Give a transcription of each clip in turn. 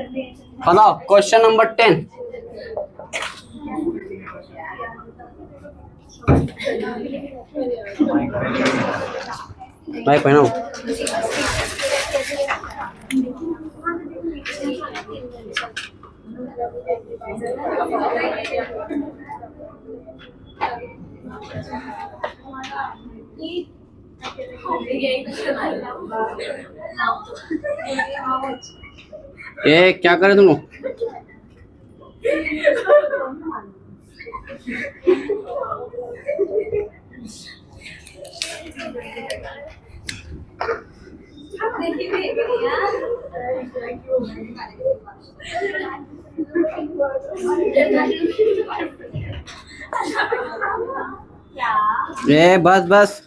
बताओ question number 10। भाई पहनाओ। ये क्या करे तुम लोग? ए बस बस।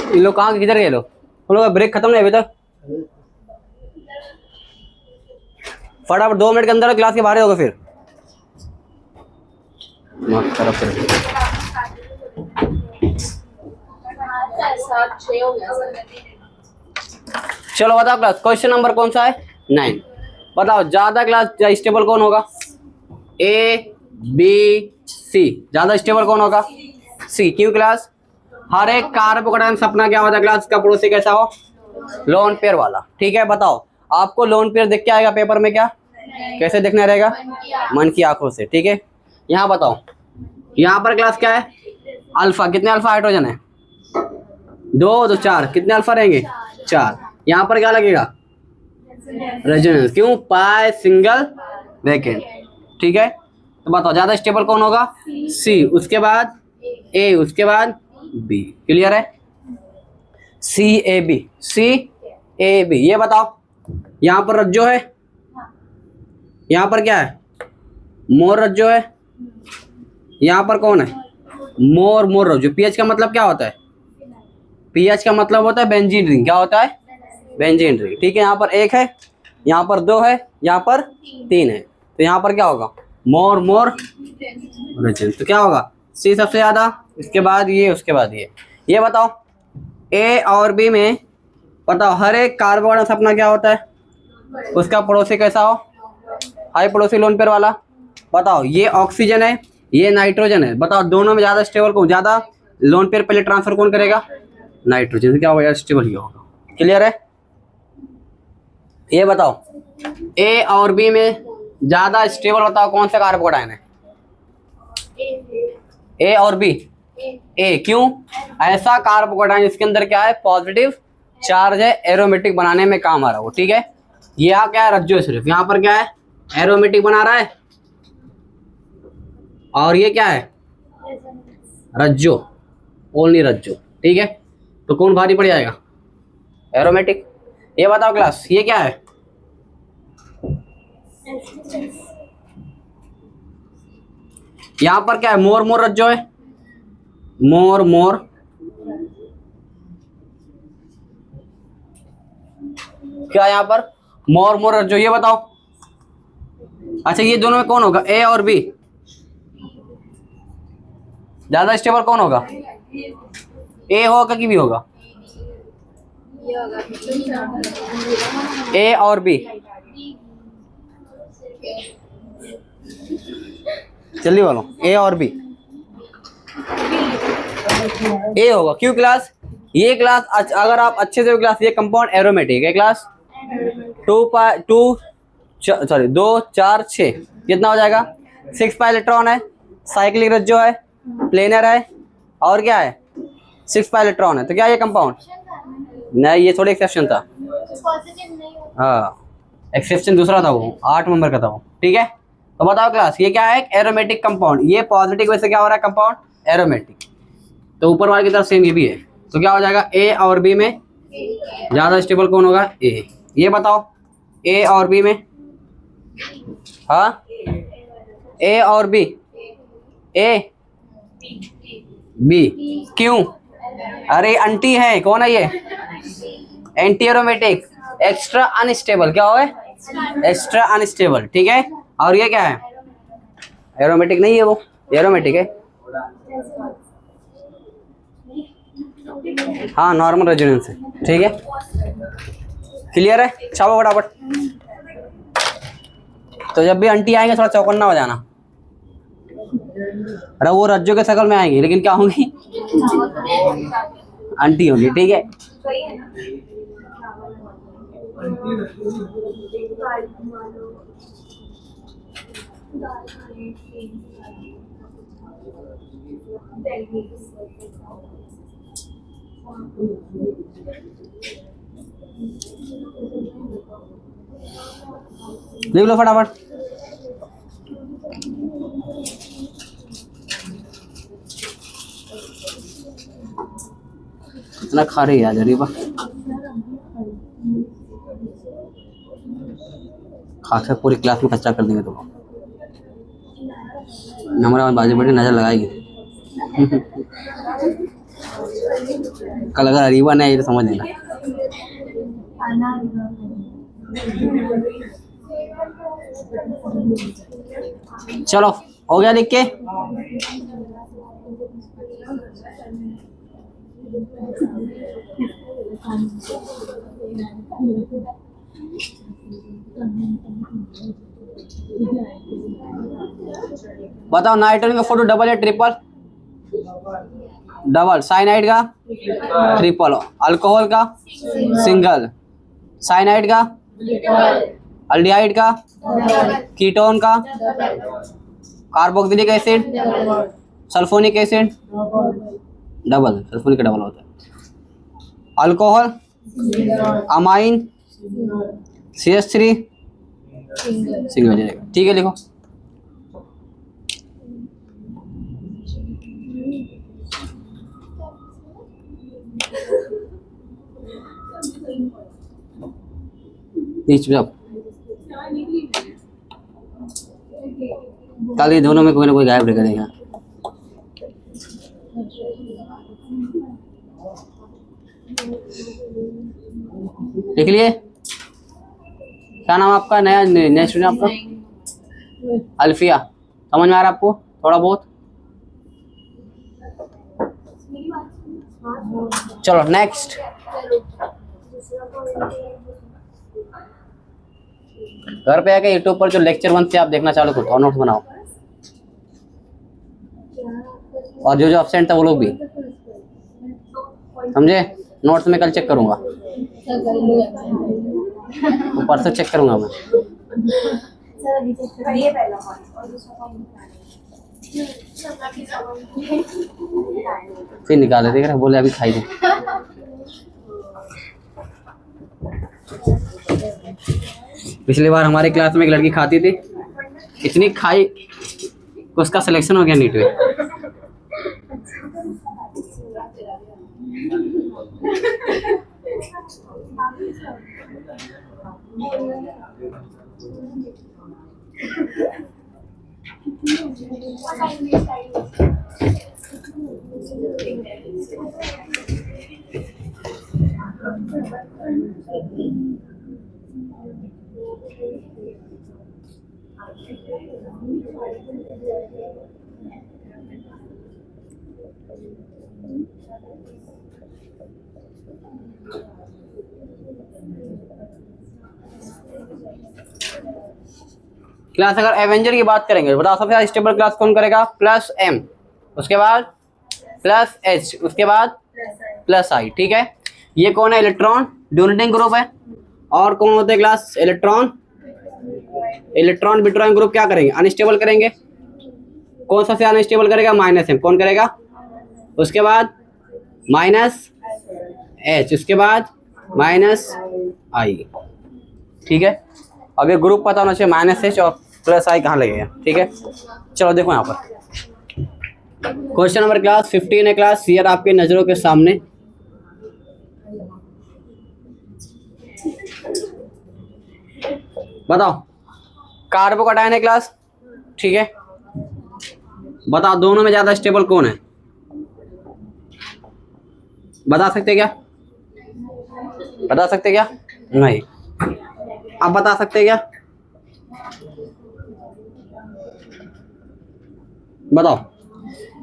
इन लोग कहाँ किधर गए लोग? उन लोग का ब्रेक खत्म नहीं अभी तक। फटाफट 2 मिनट के अंदर क्लास के बाहर होगा फिर। चलो बताओ क्लास क्वेश्चन नंबर कौन सा है? 9। बताओ ज्यादा क्लास स्टेबल कौन होगा? A B C. ज्यादा स्टेबल कौन होगा? सी। क्यों क्लास? हर एक कार्बोकेटायन सपना क्या होता है क्लास का पड़ोसी कैसा हो? लोन पेयर वाला। ठीक है बताओ आपको लोन पेयर देख के आएगा पेपर में क्या? कैसे देखना रहेगा? मन की आंखों से। ठीक है यहाँ बताओ यहाँ पर क्लास क्या है? अल्फा। कितने अल्फा हाइड्रोजन है? 2 तो 4। कितने अल्फा रहेंगे? 4। यहाँ पर क्या लगेगा? रेजोनेंस। क्यों? पाई सिंगल वैकेंट। ठीक है तो बताओ ज्यादा स्टेबल कौन होगा? सी। उसके बाद ए। उसके बाद बी। क्लियर है? C A B. C A B. ये बताओ यहाँ पर रज्जो है, यहाँ पर क्या है? मोर रज्जो है। यहाँ पर कौन है? मोर मोर रज्जो। पीएच का मतलब क्या होता है? पीएच का मतलब होता है बेंजीन रिंग। क्या होता है? Benzene ring. ठीक है यहाँ पर 1 है, यहाँ पर 2 है, यहाँ पर 3 है। तो यहाँ पर क्या होगा? मोर मोर रजन। तो क्या होगा? सी सबसे ज्यादा, इसके बाद ये, उसके बाद ये। ये बताओ ए और बी में बताओ हर एक कार्बन सपना क्या होता है? उसका पड़ोसी कैसा हो? हाई पड़ोसी लोन पेयर वाला। बताओ ये ऑक्सीजन है, ये नाइट्रोजन है। बताओ दोनों में ज्यादा स्टेबल कौन? ज्यादा लोन पेयर पहले ट्रांसफर कौन करेगा? नाइट्रोजन। से क्या होगा? स्टेबल ही होगा। क्लियर है? ये बताओ ए और बी में ज्यादा स्टेबल बताओ कौन सा कार्बोकेटायन है? ए और बी। ए। क्यों? ऐसा कार्बोकेटायन इसके अंदर क्या है? पॉजिटिव चार्ज है, एरोमेटिक बनाने में काम आ रहा हो। ठीक है ये क्या है? रज्जो। सिर्फ यहाँ पर क्या है? एरोमेटिक बना रहा है। और ये क्या है? रज्जो। ओनली रज्जो। ठीक है तो कौन भारी पड़ जाएगा? एरोमेटिक। ये बताओ क्लास ये क्या है? यहाँ पर क्या है? मोर मोर रज्जो है। मोर मोर। क्या यहाँ पर? मोर मोर रज्जो। ये बताओ अच्छा ये दोनों में कौन होगा? ए और बी। ज्यादा स्टेबल कौन होगा? ए होगा कि बी होगा? ए और बी। जल्दी बोलो। ए और बी। ए होगा। क्यों क्लास? ये क्लास अगर आप अच्छे से क्लास, ये कंपाउंड एरोमेटिक है क्लास। 2 4 6 कितना हो जाएगा? 6 पाई इलेक्ट्रॉन है, साइक्लिक रज्जो है, प्लेनर है, और क्या है? 6 पाई इलेक्ट्रॉन है। तो क्या ये कंपाउंड? नहीं, ये थोड़ा एक्सेप्शन था। हाँ, एक्सेप्शन दूसरा था, वो 8 नंबर का था वो। ठीक है, तो बताओ क्लास, ये क्या है? एक एरोमेटिक कंपाउंड। ये पॉजिटिव वैसे क्या हो रहा है? Compound aromatic. तो ऊपर वाले की तरफ सेम ये भी है। तो क्या हो जाएगा? ए और बी में ज्यादा स्टेबल कौन होगा? ए। ये बताओ, ए और बी में। हाँ, ए और बी। ए बी क्यों? अरे एंटी है, कौन है ये? Anti aromatic, extra unstable. क्या हो? Extra unstable. ठीक है, और ये क्या है? एरोमेटिक नहीं है, वो एरोमेटिक है। हाँ, नॉर्मल रेजोनेंस है। ठीक है, क्लियर है? छापो फटाफट। तो जब भी आंटी आएंगे थोड़ा चौकन्ना हो जाना। अरे वो रज्जो के शकल में आएंगी, लेकिन क्या होंगी? आंटी होंगी। ठीक है, लिख लो फटाफट। इतना खा रही है आज अरीबा, खाकर पूरी क्लास में कचरा कर देंगे। तो हमारा बाजू बैठे नजर लगाएगी। कल अगर अरीबा नहीं आई तो समझ लेना। चलो, हो गया लिख के? बताओ, नाइट्रोजन का फोटो डबल या ट्रिपल? डबल। साइनाइड का ट्रिपल। अल्कोहल का सिंगल। साइनाइड का, अल्डिहाइड का, कीटोन का, carboxylic acid, sulphonic acid, double. Sulphonic का डबल होता है। अल्कोहल, अमाइन, CH3 सिंगल हो जाएगा। ठीक है, लिखो। कल ये दोनों में कोई ना कोई गायब रह देगा। देख लिए? क्या नाम आपका? नया स्टूडेंट आपका? अल्फिया। समझ में आ रहा है आपको थोड़ा बहुत? चलो नेक्स्ट। घर पे आके यूट्यूब पर जो लेक्चर 1 से आप देखना चालू करो और नोट्स बनाओ। और जो जो अब्सेंट था वो लोग भी, समझे? नोट्स में कल चेक करूंगा, परसों चेक करूंगा मैं। फिर निकाले, देख रहे बोले अभी खाई दे। पिछली बार हमारी क्लास में एक लड़की खाती थी, इतनी खाई उसका सिलेक्शन हो गया नीट में। क्लास अगर एवेंजर की बात करेंगे, बताओ सबसे ज्यादा स्टेबल क्लास कौन करेगा? +M, उसके बाद +H, उसके बाद प्लस आई। ठीक है, ये कौन है? इलेक्ट्रॉन डोनेटिंग ग्रुप है। और कौन होते हैं क्लास? इलेक्ट्रॉन विड्रॉइंग ग्रुप क्या करेंगे? अनस्टेबल करेंगे। कौन सा से अनस्टेबल करेगा? Minus M. कौन करेगा? उसके बाद माइनस एच, उसके बाद माइनस आई। ठीक है, अब ये ग्रुप पता होना चाहिए माइनस एच और प्लस आई कहाँ लगेगा। ठीक है, चलो देखो यहाँ पर क्वेश्चन नंबर क्लास 15 है क्लास, यार आपके नजरों के सामने। बताओ, कार्बोकैटायन है क्लास। ठीक है, बताओ दोनों में ज्यादा स्टेबल कौन है? बता सकते क्या? बता सकते क्या? नहीं। आप बता सकते क्या? बताओ,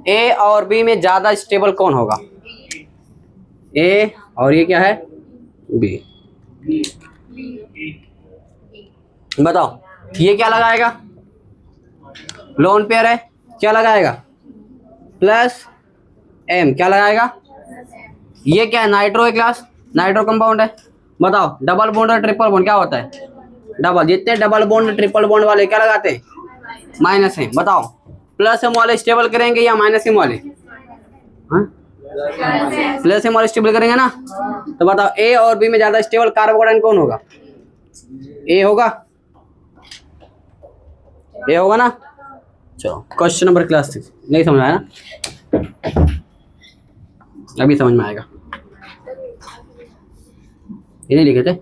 ए और बी में ज्यादा स्टेबल कौन होगा? ए और ये क्या है? बी। बताओ, ये क्या लगाएगा? लोन पेयर है, क्या लगाएगा? Plus M. क्या लगाएगा? ये क्या है? नाइट्रो है क्लास, नाइट्रो कंपाउंड है। बताओ, डबल बॉन्ड और ट्रिपल बॉन्ड क्या होता है? डबल। जितने डबल बॉन्ड ट्रिपल बॉन्ड वाले क्या लगाते हैं? माइनस है। बताओ, प्लस एम वाले स्टेबल करेंगे या माइनस एम वाले? प्लस एम वाले स्टेबल करेंगे ना। तो बताओ, ए और बी में ज्यादा स्टेबल कार्बोकैटायन कौन होगा? ए होगा, ए होगा ना। चलो क्वेश्चन नंबर क्लास 6 नहीं समझ आया ना? अभी समझ में आएगा। ये नहीं लिखे थे?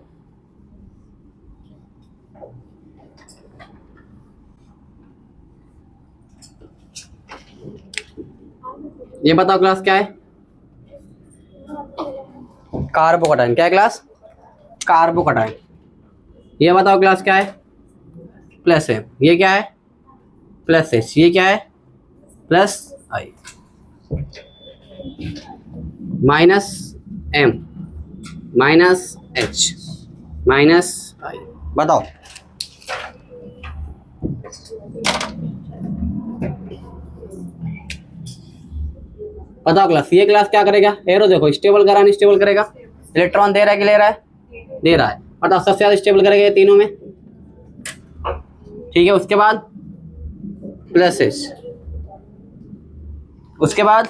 ये बताओ क्लास क्या है? कार्बोकैटायन। क्या है क्लास? कार्बोकैटायन। ये बताओ क्लास क्या है? प्लस है। ये क्या है? Plus H. ये क्या है? Plus I. Minus M minus H minus I. बताओ, बताओ क्लास, ये क्लास क्या करेगा? एरो देखो, स्टेबल करा अनस्टेबल करेगा? इलेक्ट्रॉन दे रहा है कि ले रहा है? दे रहा है। बताओ, सबसे ज्यादा स्टेबल करेगा ये तीनों में। ठीक है, उसके बाद प्लस एच, उसके बाद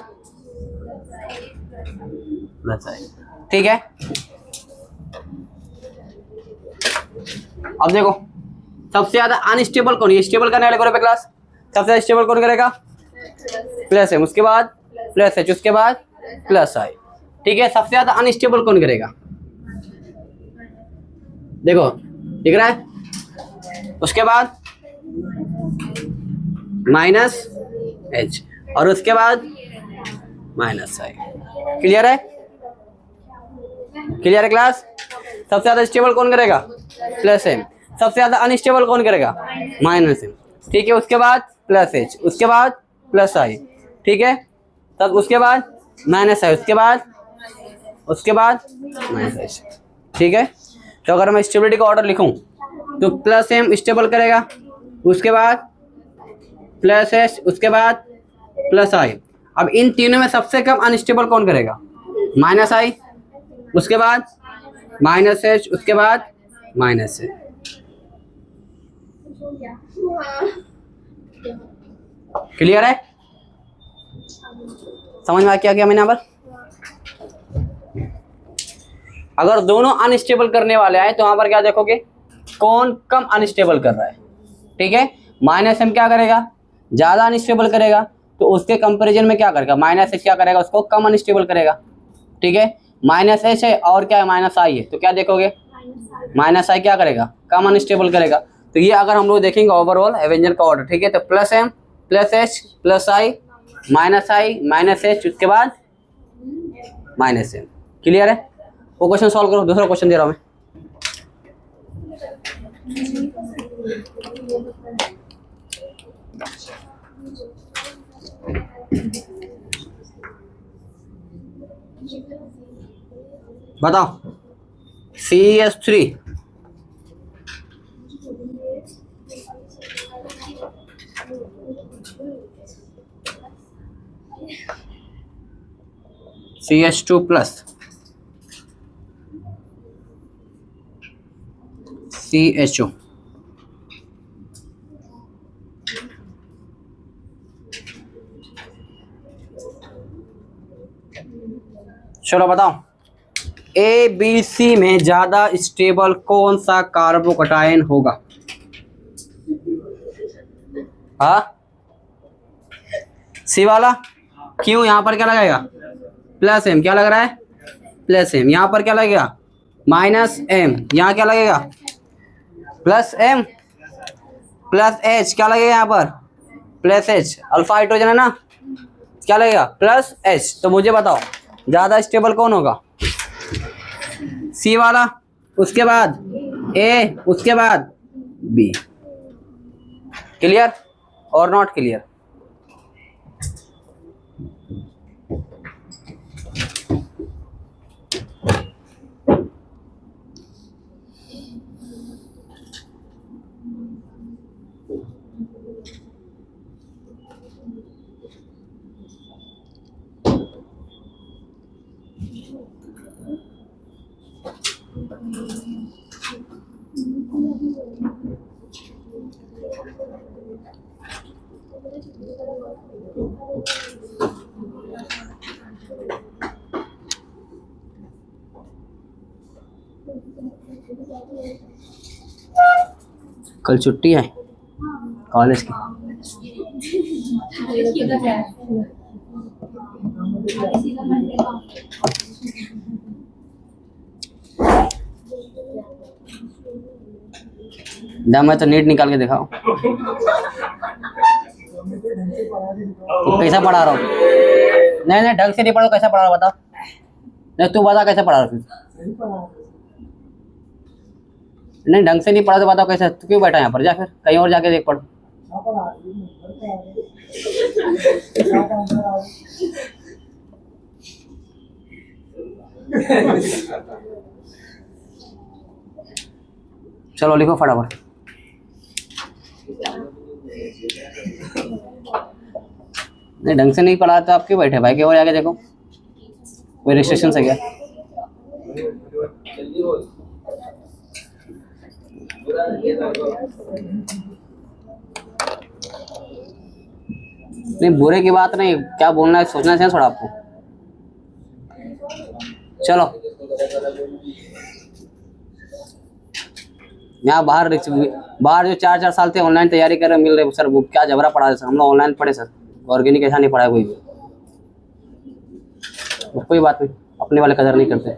प्लस आई। ठीक है, अब देखो सबसे ज्यादा अनस्टेबल कौन? ये स्टेबल करने वाले ग्रुप है क्लास। सबसे ज्यादा स्टेबल कौन करेगा? प्लस एम, उसके बाद प्लस एच, उसके बाद प्लस आई। ठीक है, सबसे ज्यादा अनस्टेबल कौन करेगा? देखो दिख रहा है, उसके बाद माइनस एच और उसके बाद माइनस आई। क्लियर है? क्लियर है क्लास? सबसे ज्यादा स्टेबल कौन करेगा? Plus M. सबसे ज्यादा अनस्टेबल कौन करेगा? Minus M. ठीक है, उसके बाद प्लस एच, उसके बाद प्लस आई। ठीक है, तब उसके बाद माइनस आई, उसके बाद माइनस एच। ठीक है, तो अगर मैं स्टेबिलिटी का ऑर्डर लिखूं तो प्लस एम स्टेबल करेगा, उसके बाद प्लस एच, उसके बाद प्लस आई। अब इन तीनों में सबसे कम अनस्टेबल कौन करेगा? माइनस आई, उसके बाद माइनस एच, उसके बाद माइनस एच। क्लियर है? समझ में आ क्या मैंने यहाँ पर? अगर दोनों अनस्टेबल करने वाले आए तो वहां पर क्या देखोगे? कौन कम अनस्टेबल कर रहा है। ठीक है, माइनस एम क्या करेगा? ज्यादा अनस्टेबल करेगा, तो उसके कंपैरिजन में क्या करेगा? माइनस एच क्या करेगा? उसको कम अनस्टेबल करेगा। ठीक है, माइनस एच है और क्या है? माइनस आई है, तो क्या देखोगे? माइनस आई क्या करेगा? कम अनस्टेबल करेगा। तो ये अगर हम लोग देखेंगे ओवरऑल एवेंजर का ऑर्डर। ठीक है, तो plus M plus H plus I minus H, उसके बाद माइनस एम। क्लियर है? वो क्वेश्चन सॉल्व करो। दूसरा क्वेश्चन दे रहा हूं मैं। बताओ, CH3 CH3 CH2 plus CHO। चलो बताओ, ए बी सी में ज्यादा स्टेबल कौन सा कार्बोकटायन होगा? हाँ, सी वाला। क्यों? यहां पर क्या लगेगा? Plus M. क्या लग रहा है? Plus M. यहां पर क्या लगेगा? Minus M. यहां क्या लगेगा? Plus M plus H. क्या लगेगा यहां पर? Plus H. अल्फा हाइड्रोजन है ना, क्या लगेगा? Plus H. तो मुझे बताओ ज्यादा स्टेबल कौन होगा? सी वाला, उसके बाद ए, उसके बाद बी। क्लियर और नॉट क्लियर? कल छुट्टी है कॉलेज की। मैं तो नीट निकाल के दिखाओ तो कैसा पढ़ा रहा हूँ? नहीं ढंग से नहीं पढ़ा, कैसा पढ़ा रहा बता। नहीं तू बता कैसे पढ़ा रहा फिर। नहीं ढंग से नहीं पढ़ा तो बताओ कैसे। तू क्यों बैठा यहाँ पर? जा फिर कहीं और जाके देख पढ़। चलो लिखो फटाफट। नहीं ढंग से नहीं पढ़ा तो आप क्यों बैठे भाई? कहीं और जाके देखो। कोई रिस्ट्रिक्शन है क्या? नहीं बुरे की बात नहीं, क्या बोलना है सोचना चाहिए थोड़ा आपको। चलो यहाँ बाहर जो 4 साल थे ऑनलाइन तैयारी कर रहे मिल रहे सर, वो क्या जबरा पढ़ा रहे सर। हम लोग ऑनलाइन पढ़े सर, ऑर्गेनिक ऐसा नहीं पढ़ा कोई भी। कोई बात नहीं, अपने वाले कदर नहीं करते।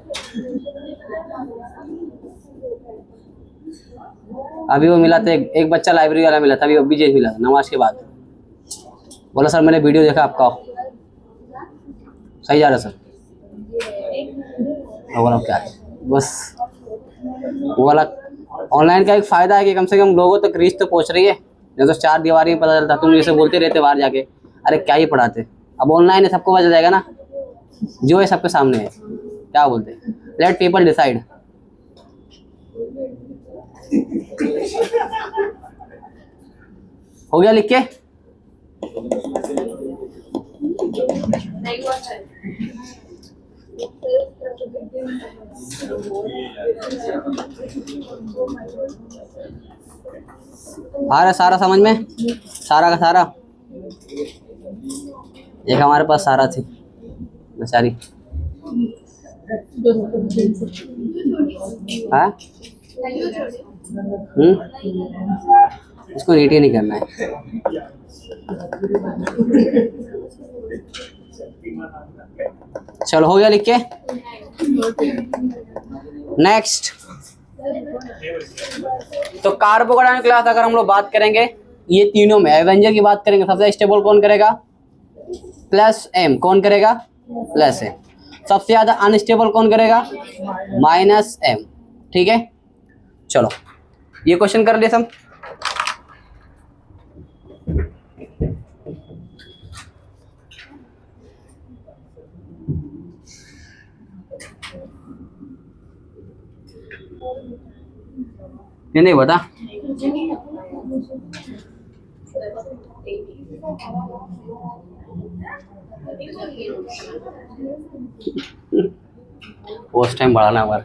अभी वो मिला था एक बच्चा लाइब्रेरी वाला मिला था, अभी अभी मिला नमाज के बाद। बोला सर मैंने वीडियो देखा आपका, सही जा रहा सर। बोला क्या है बस। वो वाला ऑनलाइन का एक फायदा है कि कम से कम लोगों तक रीच तो पहुंच रही है। नहीं तो 4 दीवारी में पता चलता, तुम जैसे बोलते रहते बाहर जाके अरे क्या ही पढ़ाते। अब ऑनलाइन है, सबको पता जाएगा ना, जो है सबके सामने है। क्या बोलते? Let people decide. हो गया लिख के? आ रहा सारा समझ में? सारा का सारा। एक हमारे पास सारा थी बेचारी। हाँ इसको रीट ही नहीं करना है। चलो हो गया लिख के? नेक्स्ट तो कार्बोकटायन क्लास अगर हम लोग बात करेंगे, ये तीनों में एवेंजर की बात करेंगे, सबसे स्टेबल कौन करेगा? Plus M. कौन करेगा? Plus M. सबसे ज्यादा अनस्टेबल कौन करेगा? Minus M. ठीक है, चलो ये क्वेश्चन कर लिए सब। ये नहीं बता। उस टाइम बढ़ाना हमारा।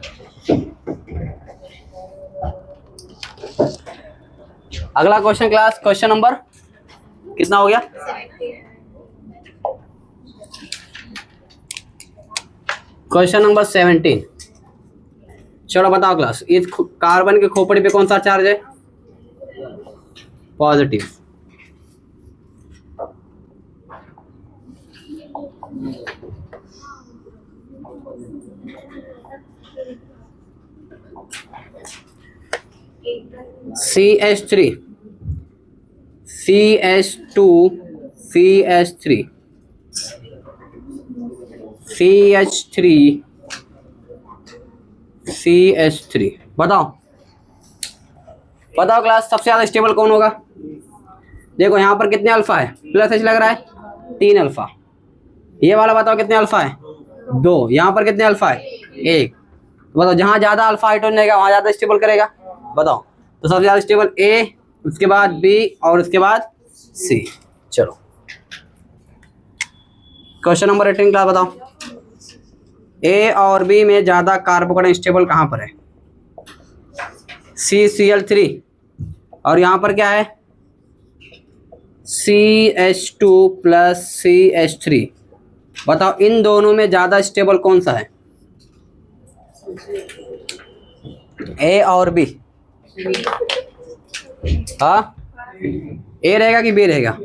अगला क्वेश्चन क्लास, क्वेश्चन नंबर कितना हो गया? Question number 17। चलो बताओ क्लास, इस कार्बन के खोपड़ी पे कौन सा चार्ज है? Positive. CH3, CH2, CH3, CH3, CH3। बताओ बताओ क्लास, सबसे ज्यादा स्टेबल कौन होगा? देखो यहाँ पर कितने अल्फा है? प्लस एच लग रहा है, 3 अल्फा। ये वाला बताओ कितने अल्फा है? 2। यहाँ पर कितने अल्फा है? 1। बताओ जहाँ ज्यादा अल्फा हाइड्रोजन रहेगा वहां ज्यादा स्टेबल करेगा। बताओ, तो सबसे ज्यादा स्टेबल ए, उसके बाद बी और उसके बाद सी। चलो क्वेश्चन नंबर 18 क्लास बताओ, ए और बी में ज्यादा कार्बोकैटायन स्टेबल कहां पर है? CCl3 और यहाँ पर क्या है? CH2 plus CH3। बताओ इन दोनों में ज्यादा स्टेबल कौन सा है? ए और बी। हाँ, ए रहेगा कि बी रहेगा?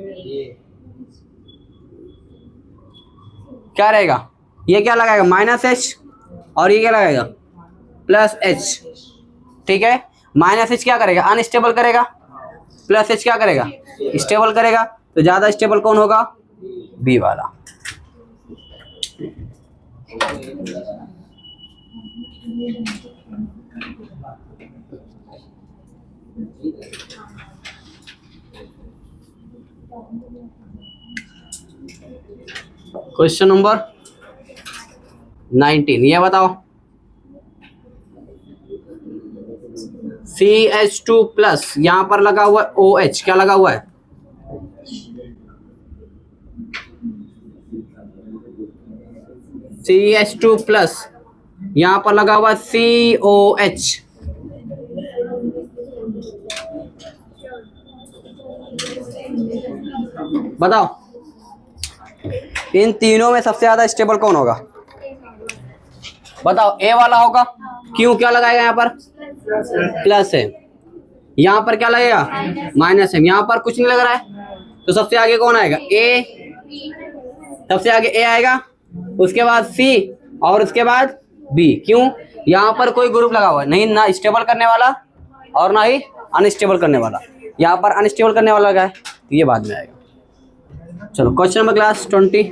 क्या रहेगा? ये क्या लगाएगा? माइनस एच, और ये क्या लगाएगा? Plus H. ठीक है, माइनस एच क्या करेगा? अनस्टेबल करेगा। प्लस एच क्या करेगा? स्टेबल करेगा। तो ज्यादा स्टेबल कौन होगा? बी वाला। क्वेश्चन नंबर 19, ये बताओ, CH2 प्लस यहां पर लगा हुआ है OH, क्या लगा हुआ है? CH2 प्लस यहां पर लगा हुआ है COH। बताओ इन तीनों में सबसे ज्यादा स्टेबल कौन होगा? बताओ ए वाला होगा। क्यों? क्या लगाएगा यहाँ पर? प्लस है। यहाँ पर क्या लगेगा? माइनस है। यहाँ पर कुछ नहीं लग रहा है, तो सबसे आगे कौन आएगा? ए। सबसे आगे ए आएगा, उसके बाद सी और उसके बाद बी। क्यों? यहाँ पर कोई ग्रुप लगा हुआ है नहीं, ना स्टेबल करने वाला और ना ही अनस्टेबल करने वाला। यहाँ पर अनस्टेबल करने वाला लगा है, तो ये बाद में आएगा। चलो क्वेश्चन नंबर क्लास 20।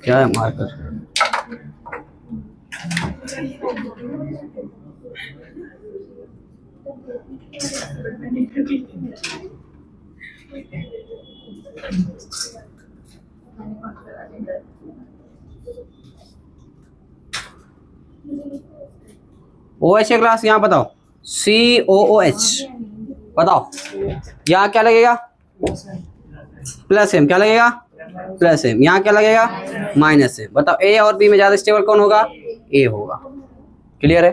क्या है मार्कर? OH क्लास यहाँ बताओ, COOH। बताओ यहाँ क्या लगेगा? Plus M. क्या लगेगा? Plus M. यहाँ क्या लगेगा? Minus M. बताओ ए और बी में ज्यादा स्टेबल कौन होगा? ए होगा। क्लियर है?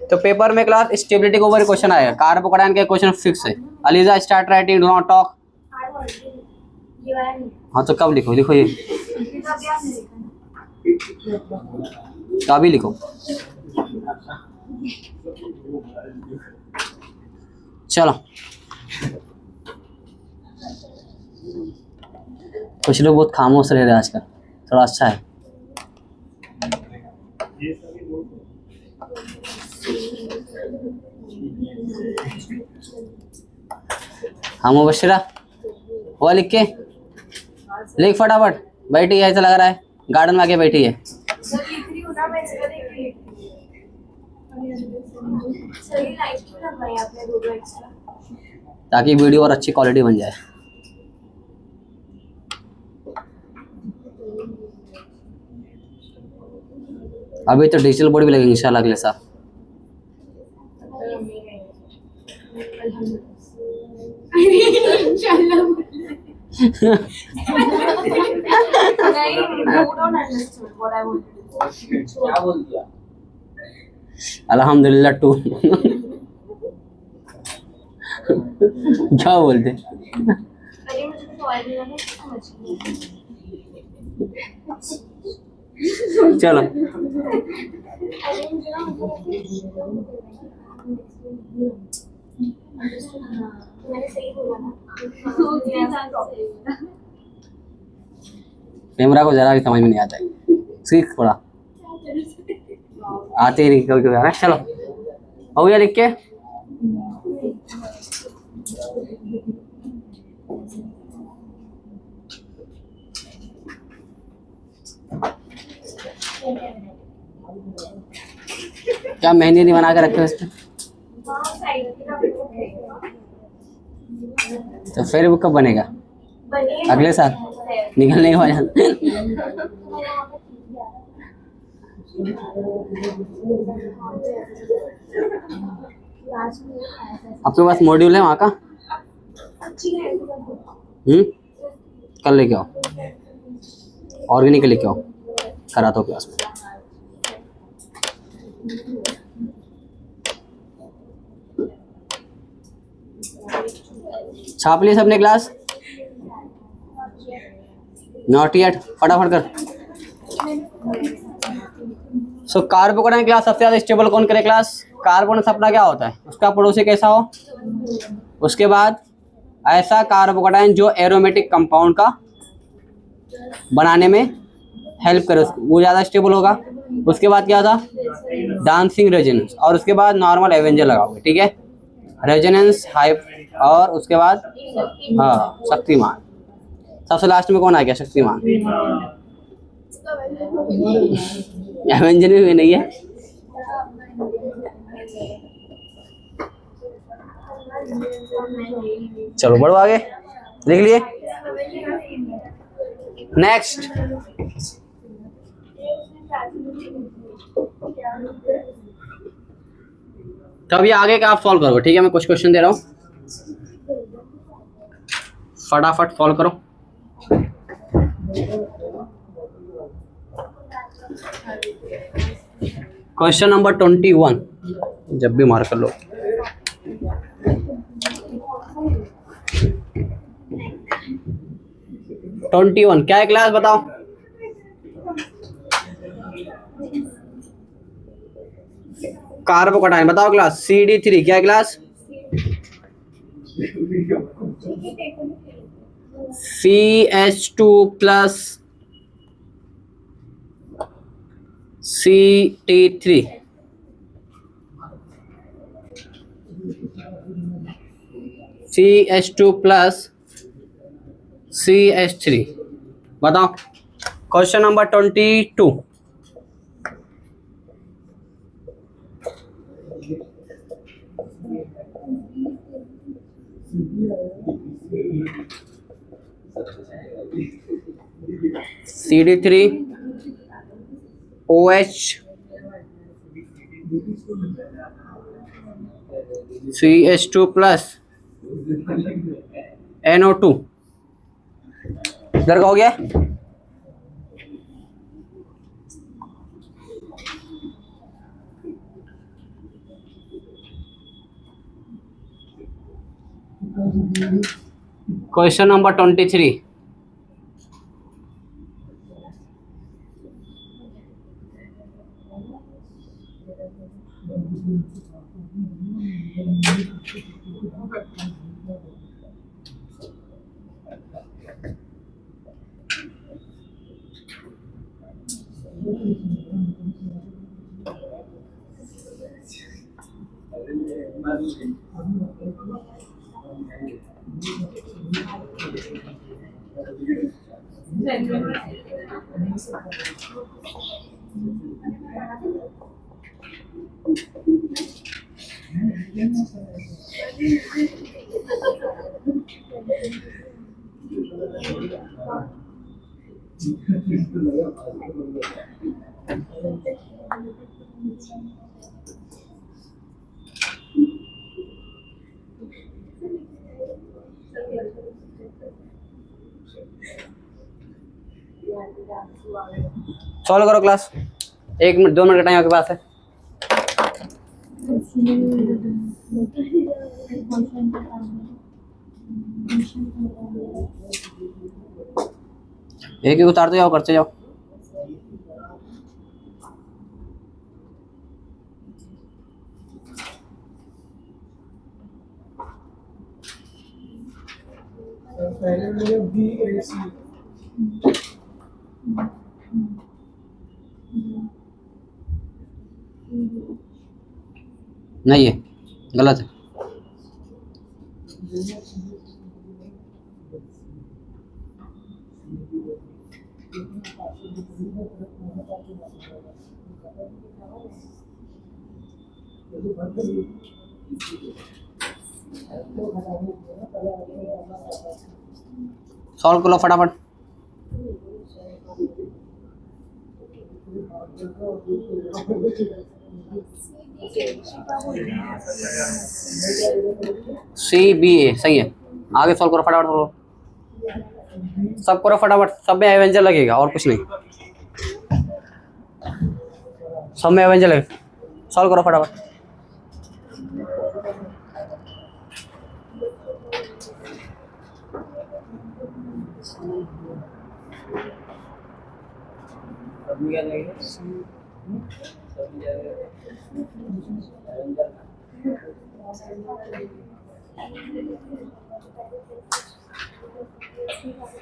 तो पेपर में क्लास स्टेबिलिटी के ऊपर क्वेश्चन आएगा, कार्बोकैटायन के क्वेश्चन फिक्स है। ELISA start writing, do not talk. हाँ तो कब लिखो? लिखो ये, अभी लिखो। चलो कुछ लोग बहुत खामोश रह रहे हैं आजकल, थोड़ा अच्छा है। हाँ मुबशिरा, वो लिख के लिख फटाफट। बैठी है, ऐसा लग रहा है गार्डन में आके बैठी है। ताकि वीडियो और अच्छी क्वालिटी बन जाए। अभी तो डिजिटल बोर्ड भी लगेगी इंशाल्लाह अगले साल। नहीं, you don't understood what I wanted to say. क्या बोल दिया? अल्हम्दुलिल्लाह टू। क्या बोलते? अरे मुझे तो ऑयल मिला ना, समझ नहीं। चलो अरे मुझे ना मैंने सही बोला ना। कैमरा को जरा भी समझ में नहीं आता है, सीख थोड़ा, आते ही नहीं कभी कभी आना। चलो हो गया लिख के। क्या मेहंदी नहीं बना के रखे हो इस पे? तो फिर वो कब बनेगा? अगले साल निकलने के बाद। आपके पास मॉड्यूल है वहाँ का? कल लेके आओ, ऑर्गेनिक लेके आओ, कराता हूँ क्लास में। छाप लिए सबने क्लास? नॉट येट, फटाफट कर। सो कार्बोकेटाइन क्लास सबसे ज्यादा स्टेबल कौन करे क्लास? कार्बन अपना क्या होता है, उसका पड़ोसी कैसा हो, उसके बाद ऐसा कार्बोकेटाइन जो एरोमेटिक कंपाउंड का बनाने में हेल्प करे, वो ज़्यादा स्टेबल होगा। उसके बाद क्या था? डांसिंग रेजोनेंस, और उसके बाद नॉर्मल एवेंजर लगाओगे, ठीक है। रेजोनेंस हाइप, और उसके बाद हाँ शक्तिमान। सबसे लास्ट में कौन आ गया? शक्तिमान। एवेंजर भी नहीं है। चलो बढ़ो आगे, लिख लिए। नेक्स्ट, तो अभी आगे का आप सॉल्व करो, ठीक है। मैं कुछ क्वेश्चन दे रहा हूँ, फटाफट सॉल्व करो। क्वेश्चन नंबर 21, जब भी मार्क कर लो। ट्वेंटी वन क्या है क्लास बताओ? कार्बोकेटाइन बताओ क्लास। CD3 क्या है class? CH2 plus CT3, CH2 plus CH3 बताओ। Question number 22, CD3 OH CH2 plus NO2, इधर का हो गया। क्वेश्चन नंबर 23, सॉल्व करो क्लास, 1 मिनट 2 मिनट का टाइम आपके पास है। एक एक उतारते जाओ, करते जाओ। पहले मेरे BAC नहीं है, गलत है। सॉल्व करो फटाफट। CBA सही है, आगे सॉल्व करो फटाफट करो, सब करो फटाफट, सब में एवेंजर लगेगा और कुछ नहीं, सब में एवेंजर लगेगा, सॉल्व करो फटाफट।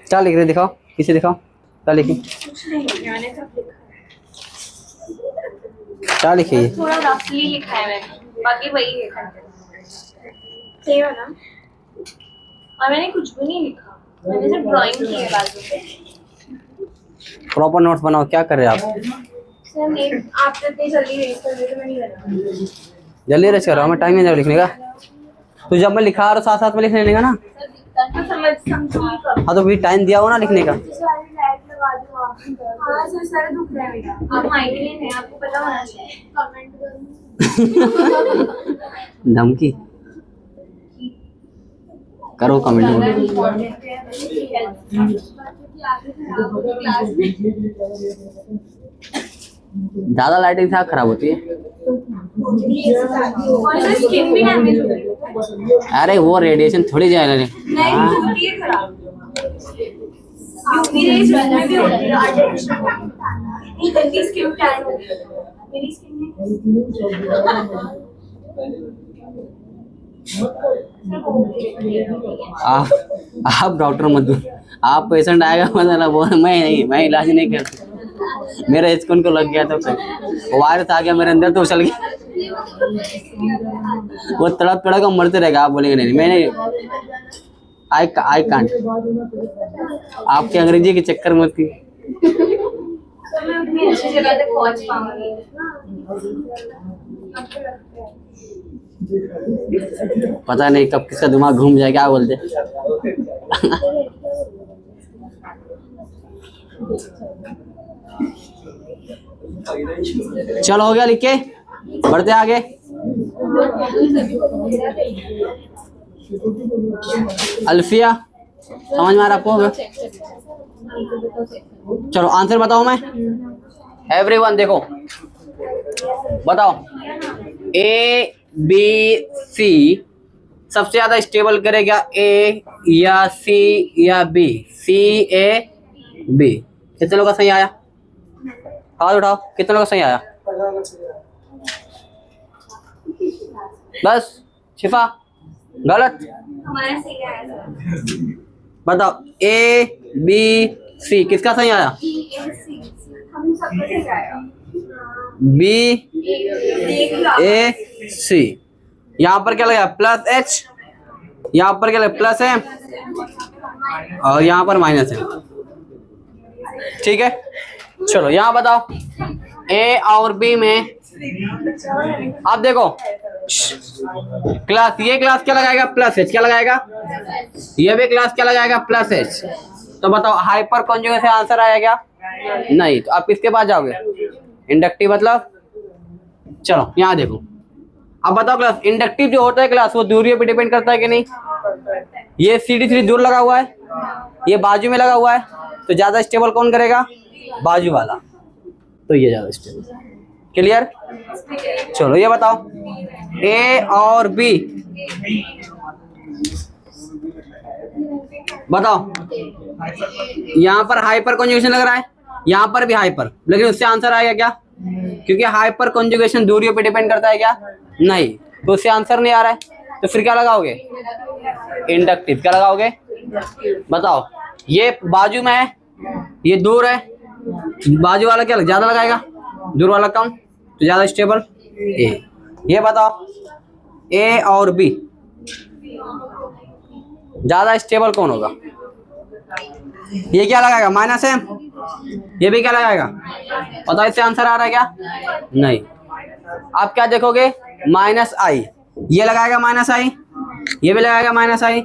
क्या लिख रहे, दिखाओ, किसे दिखाओ, क्या लिखी, कुछ नहीं, मैंने सब लिखा है। क्या लिखी है? थोड़ा रफली लिखा है मैंने, बाकी वही है कंटेंट। सही है ना? और मैंने कुछ भी नहीं लिखा, मैंने सिर्फ ड्राइंग की है बाजू पे। प्रॉपर नोट्स बनाओ, क्या कर रहे हैं आप? सर नहीं, आप तो इतनी जल्दी रेस कर रहे तो मैं नहीं बना। जल्दी रेस करो, हमें टाइम नहीं है लिखने का। तो जब मैं लिखा रहा साथ साथ में लिख लेगा ना। तो समझूंगी कब। हाँ तो भी टाइम दिया हो ना लिखने का। सारी लाइट लगा दो आप। हाँ सर, सारा दुख रहा है मेरा। आप माइग्रेन है, आपको पता होना चाहिए। कमेंट करो। धमकी करो कमेंट। ज्यादा लाइटिंग से खराब होती है। और स्किन भी डैमेज हो रही है। अरे वो रेडिएशन थोड़ी जाएगा। नहीं होती है खराब। यूवी रेज में भी होती है आर्टिफिशियल। मेरी स्किन टैन हो गई है। मेरी स्किन आप डॉक्टर मत दो, आप पेशेंट आएगा मतलब वो मैं नहीं, मैं इलाज नहीं करता। मेरा स्किन को लग गया था, फिर वायरस आ गया मेरे अंदर तो उछल गया। वो तड़प तड़प मरते रहेगा। आप बोलेंगे नहीं मैं नहीं, आई कांट। आपके अंग्रेजी के चक्कर में थी। तो मैं उतनी अच्छी जगह तक पहुंच पाऊंगी। पता नहीं कब किसका दिमाग घूम जाए, क्या बोलते। चलो हो गया, लिख के बढ़ते आगे। अल्फिया समझ में आ रहा आपको? चलो आंसर बताओ। मैं एवरीवन देखो बताओ, ए बी सी सबसे ज्यादा स्टेबल करेगा ए या सी या बी? C A B. कितने लोग का सही आया? हाथ उठाओ, कितने लोग का सही आया? बस शिफा गलत। हमारा सही आया। बताओ ए बी सी किसका सही आया? हम सबका सही आया। बी ए सी। यहाँ पर क्या लगा? Plus H. यहाँ पर क्या लगा? प्लस है और यहाँ पर माइनस है। ठीक है, चलो यहाँ बताओ ए और बी में। आप देखो क्लास, ये क्लास क्या लगाएगा? Plus H. क्या लगाएगा? ये भी क्लास क्या लगाएगा? Plus H. तो बताओ हाइपर कॉन्जुगेट से आंसर आया क्या? नहीं। तो आप किसके पास जाओगे? इंडक्टिव मतलब। चलो यहाँ देखो, अब बताओ क्लास इंडक्टिव जो होता है क्लास वो दूरियों पे डिपेंड करता है कि नहीं? ये CD3 दूर लगा हुआ है, ये बाजू में लगा हुआ है, तो ज्यादा स्टेबल कौन करेगा? बाजू वाला, तो ये ज्यादा स्टेबल। क्लियर? चलो ये बताओ, ए और बी, बताओ यहाँ पर हाइपर कॉन्जुगेशन लग रहा है, यहाँ पर भी हाइपर, लेकिन उससे आंसर आएगा क्या? क्योंकि हाइपर कॉन्जुगेशन दूरियों पे डिपेंड करता है क्या? नहीं, तो उससे आंसर नहीं आ रहा है, तो फिर क्या लगाओगे? इंडक्टिव। क्या लगाओगे? बताओ, ये बाजू में है, ये दूर है, बाजू वाला क्या ज्यादा लगाएगा, दूर वाला कम, तो ज्यादा स्टेबल ए। ये बताओ, ए और बी ज्यादा स्टेबल कौन होगा? ये क्या लगाएगा? माइनस है, ये भी क्या लगाएगा? बताओ, इससे आंसर आ रहा है क्या? नहीं। आप क्या देखोगे? माइनस आई, ये लगाएगा माइनस आई, ये भी लगाएगा माइनस आई।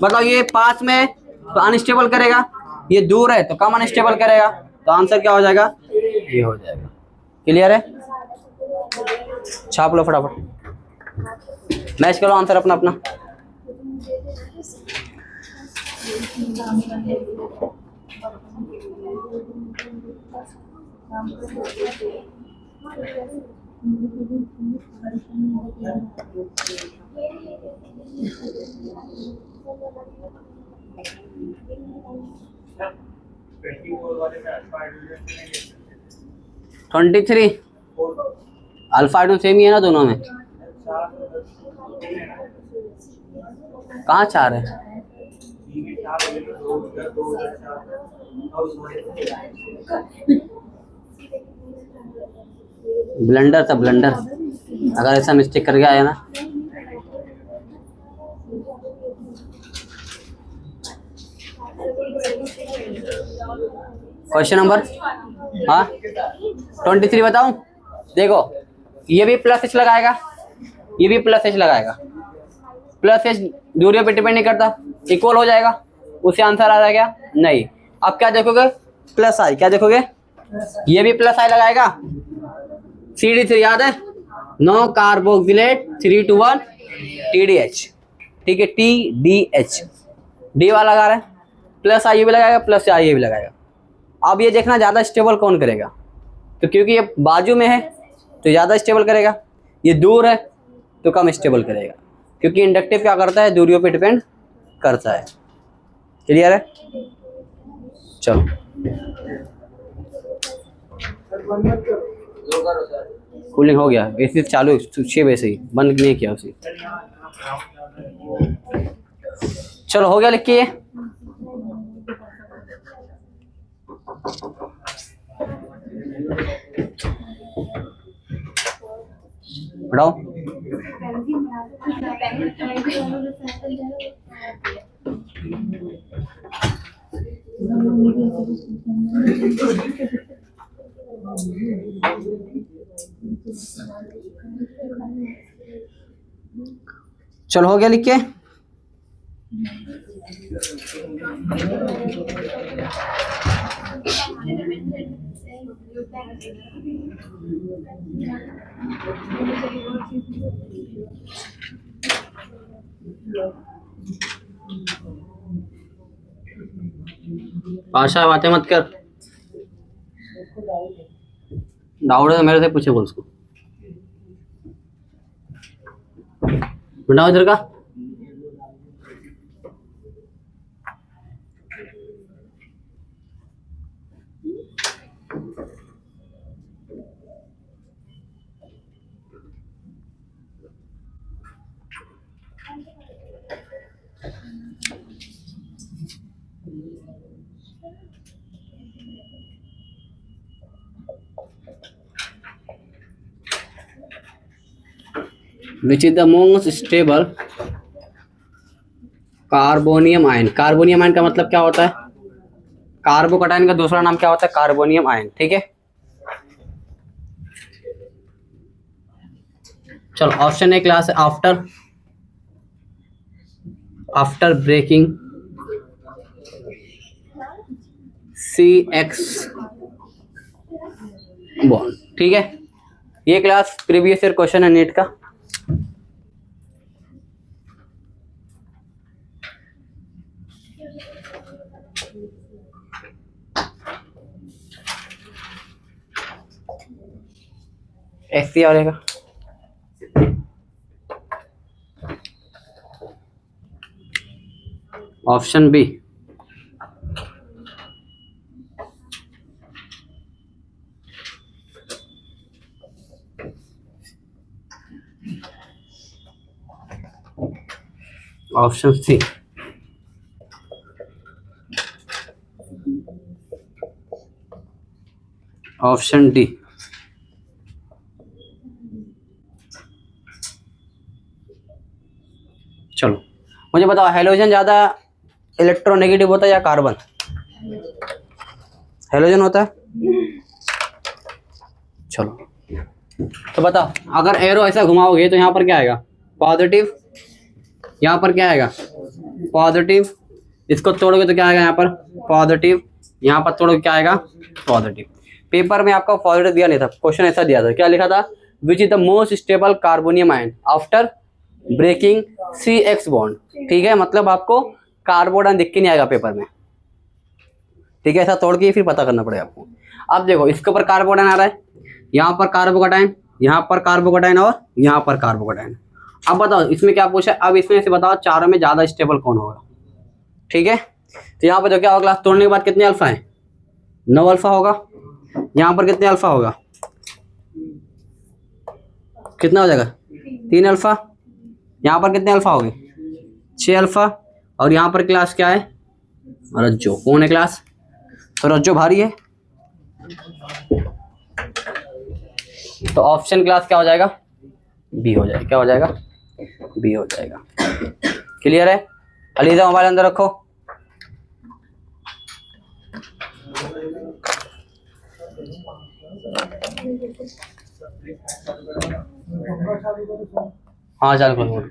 बताओ, ये पास में तो अनस्टेबल करेगा, ये दूर है तो कम अनस्टेबल करेगा, तो आंसर क्या हो जाएगा? ये हो जाएगा। क्लियर है? छाप लो फटाफट, मैच करो आंसर अपना अपना। Twenty three alpha hydrogen same ही है ना दोनों में? कहाँ चार है? ब्लंडर था, ब्लंडर। अगर ऐसा मिस्टेक करके आया ना, क्वेश्चन नंबर 23 बताऊं? देखो, ये भी प्लस एच लगाएगा, ये भी प्लस एच लगाएगा। प्लस एच दूरियों पे डिपेंड नहीं करता, इक्वल हो जाएगा, उससे आंसर आ जाएगा? नहीं। अब क्या देखोगे? प्लस आई। क्या देखोगे? ये भी प्लस आई लगाएगा। CD3 याद है? नो कार्बोक्सिलेट 3 to 1 TDH, ठीक है, TDH, डी वाला लगा रहा है, प्लस आई भी लगाएगा, प्लस आई ये भी लगाएगा। अब ये देखना ज्यादा स्टेबल कौन करेगा, तो क्योंकि ये बाजू में है तो ज्यादा स्टेबल करेगा, ये दूर है तो कम स्टेबल करेगा, क्योंकि इंडक्टिव क्या करता है? दूरियों पे डिपेंड करता है। क्लियर है? चलो, कूलिंग हो गया, एसी चालू 6 बजे से ही, बंद नहीं किया उसी। चलो हो गया, लिखिए। बढ़ाओ। चलो हो गया, लिख के। पाशा बातें मत कर, डाउट है तो मेरे से पूछे, बोल उसको। बताओ इधर का। Which is the most stable carbonium ion? Carbonium ion का मतलब क्या होता है? कार्बोकटायन का दूसरा नाम क्या होता है? कार्बोनियम आयन, ठीक है। चलो, ऑप्शन ए क्लास है, आफ्टर ब्रेकिंग CX बॉन्ड, ठीक है। ये क्लास प्रीवियस ईयर क्वेश्चन है नीट का। एस सी आ जाएगा। Option B. Option C. Option D. चलो मुझे बताओ, हेलोजन ज्यादा इलेक्ट्रोनेगेटिव होता है या कार्बन? हेलोजन होता है। चलो तो बताओ, अगर एरो ऐसा घुमाओगे तो यहाँ पर क्या आएगा? पॉजिटिव। यहाँ पर क्या आएगा? पॉजिटिव। इसको तोड़ोगे तो क्या आएगा? यहाँ पर पॉजिटिव। यहाँ पर तोड़ोगे क्या आएगा? पॉजिटिव। पेपर में आपका पॉजिटिव दिया नहीं था, क्वेश्चन ऐसा दिया था, क्या लिखा था? Which is the most stable carbonium ion after breaking CX bond. ठीक है, मतलब आपको कार्बोडन दिख के नहीं आएगा पेपर में। ठीक है, ऐसा तोड़ के फिर पता करना पड़ेगा आपको। अब देखो, इसके ऊपर कार्बोडन आ रहा है, यहाँ पर कार्बोकेटाइन, यहाँ पर कार्बोकेटाइन और यहाँ पर कार्बोकेटाइन। अब बताओ इसमें क्या पूछा है? अब इसमें से बताओ चारों में ज्यादा स्टेबल कौन होगा। ठीक है, तो यहाँ पर जो क्या होगा, तोड़ने के बाद कितने अल्फा है? 9 अल्फा होगा। यहाँ पर कितने अल्फा होगा? कितना हो जाएगा? 3 अल्फा। यहाँ पर कितने अल्फा हो गए? 6 अल्फा। और यहाँ पर क्लास क्या है? रज्जो। कौन है क्लास? तो रज्जो भारी है, तो ऑप्शन क्लास क्या हो जाएगा? बी हो जाएगा। क्या हो जाएगा? बी हो जाएगा। क्लियर है? अलीजा मोबाइल अंदर रखो। हाँ चालू करो।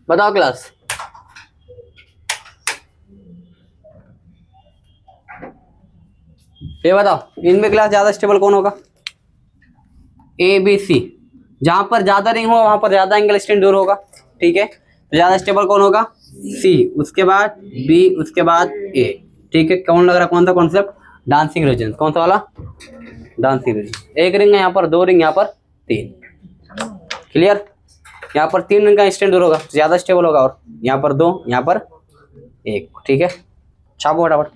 बताओ क्लास। ये बताओ इनमें क्लास ज्यादा स्टेबल कौन होगा? ABC। जहां पर ज्यादा रिंग हो वहां पर ज्यादा एंगल स्ट्रेंथ दूर होगा। ठीक है, तो ज्यादा स्टेबल कौन होगा? C, उसके बाद B, उसके बाद A। ठीक है, कौन लग रहा? कौन सा कॉन्सेप्ट? Dancing residence. कौन सा वाला? Dancing residence. एक रिंग है यहाँ पर, 2 रिंग यहाँ पर 3। क्लियर? यहाँ पर 3 रिंग का स्ट्रेंथ दूर होगा, ज्यादा स्टेबल होगा। और यहाँ पर 2, यहाँ पर 1। ठीक है, छापो फटाफट।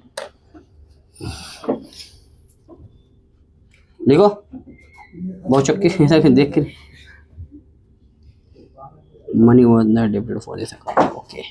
देखो बहुत चक्की ऐसा फिर देख के money was not debited for this account. Okay,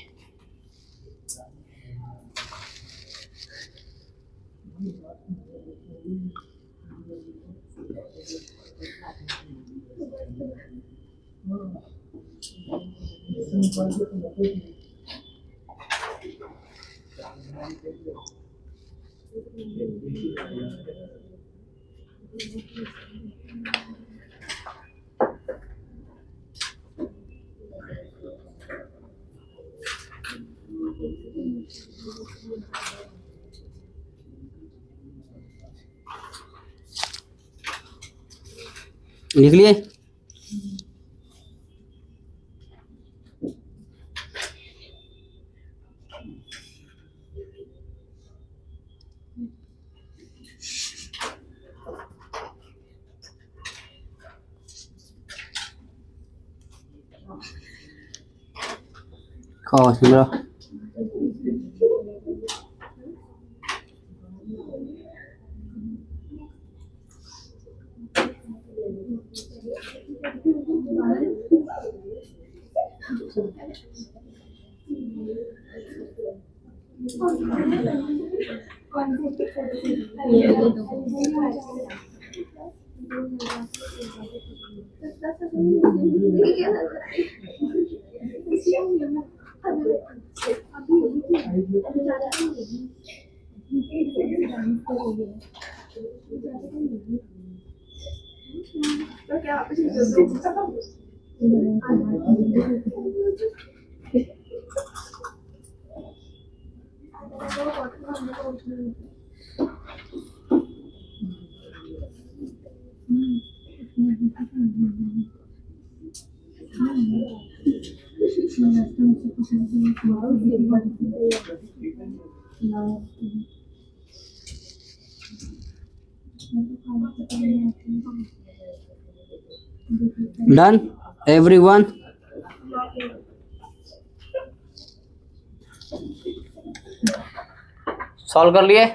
लिख लिए? खाओ मेरा। Done everyone? सॉल्व कर लिए?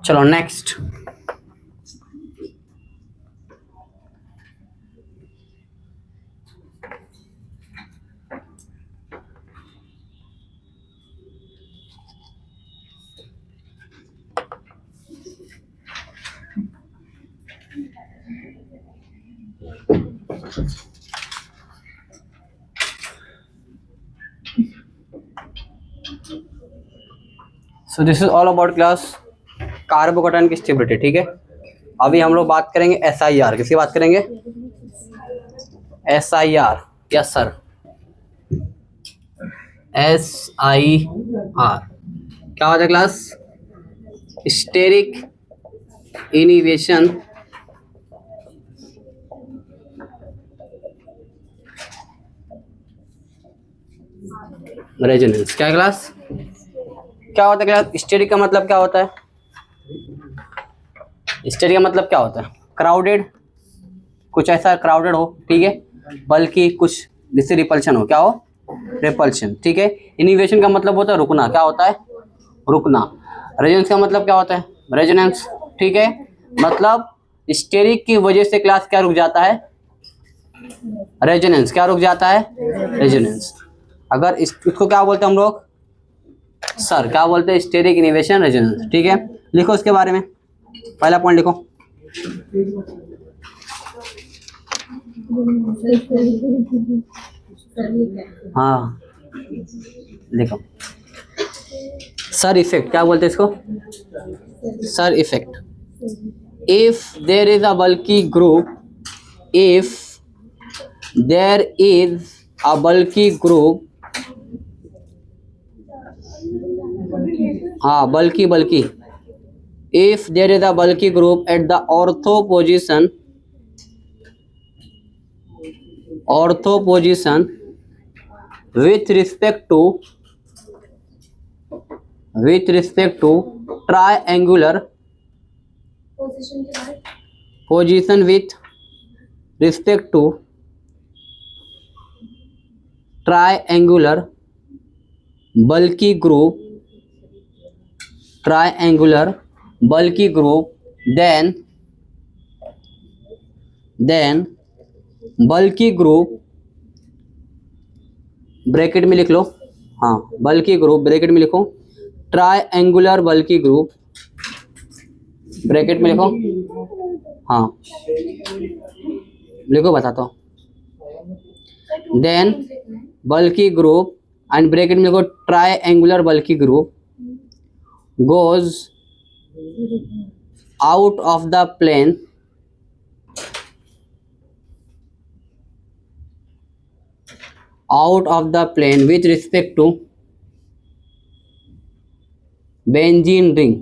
चलो next. So this is all about class carbocation की स्टेबिलिटी। ठीक है, अभी हम लोग बात करेंगे SIR। किसकी बात करेंगे? SIR। यस सर, SIR क्या होता है क्लास? Steric inhibition resonance. क्या है क्लास? क्या होता है क्लास? स्टेरिक का मतलब क्या होता है? स्टेरिक का मतलब क्या होता है? क्राउडेड, कुछ ऐसा क्राउडेड हो, ठीक है, बल्कि कुछ जिससे रिपल्शन हो। क्या हो? रिपल्शन। ठीक है। इनिवेशन का मतलब होता है रुकना। क्या होता है? रुकना। रेजोनेंस का मतलब क्या होता है? रेजोनेंस। ठीक है, मतलब स्टेरिक की वजह से क्लास क्या रुक जाता है? रेजोनेंस। क्या रुक जाता है? रेजोनेंस। अगर इसको क्या बोलते हैं हम लोग? सर क्या बोलते हैं? Steric inhibition resonance. ठीक है, लिखो इसके बारे में। पहला पॉइंट लिखो। हाँ लिखो। Sir effect. क्या बोलते हैं इसको? Sir effect. If there is a bulky group, if there is a bulky group, हाँ बल्की बल्की, if there is a bulky group at the ortho position with respect to triangular position with respect to triangular bulky group, then bulky group bracket में लिख लो। हाँ बल्की group bracket में लिखो, triangular bulky group bracket में लिखो। हाँ लिखो, बताता हूँ। Then bulky group and bracket में लिखो triangular bulky group goes out of the plane with respect to benzene ring,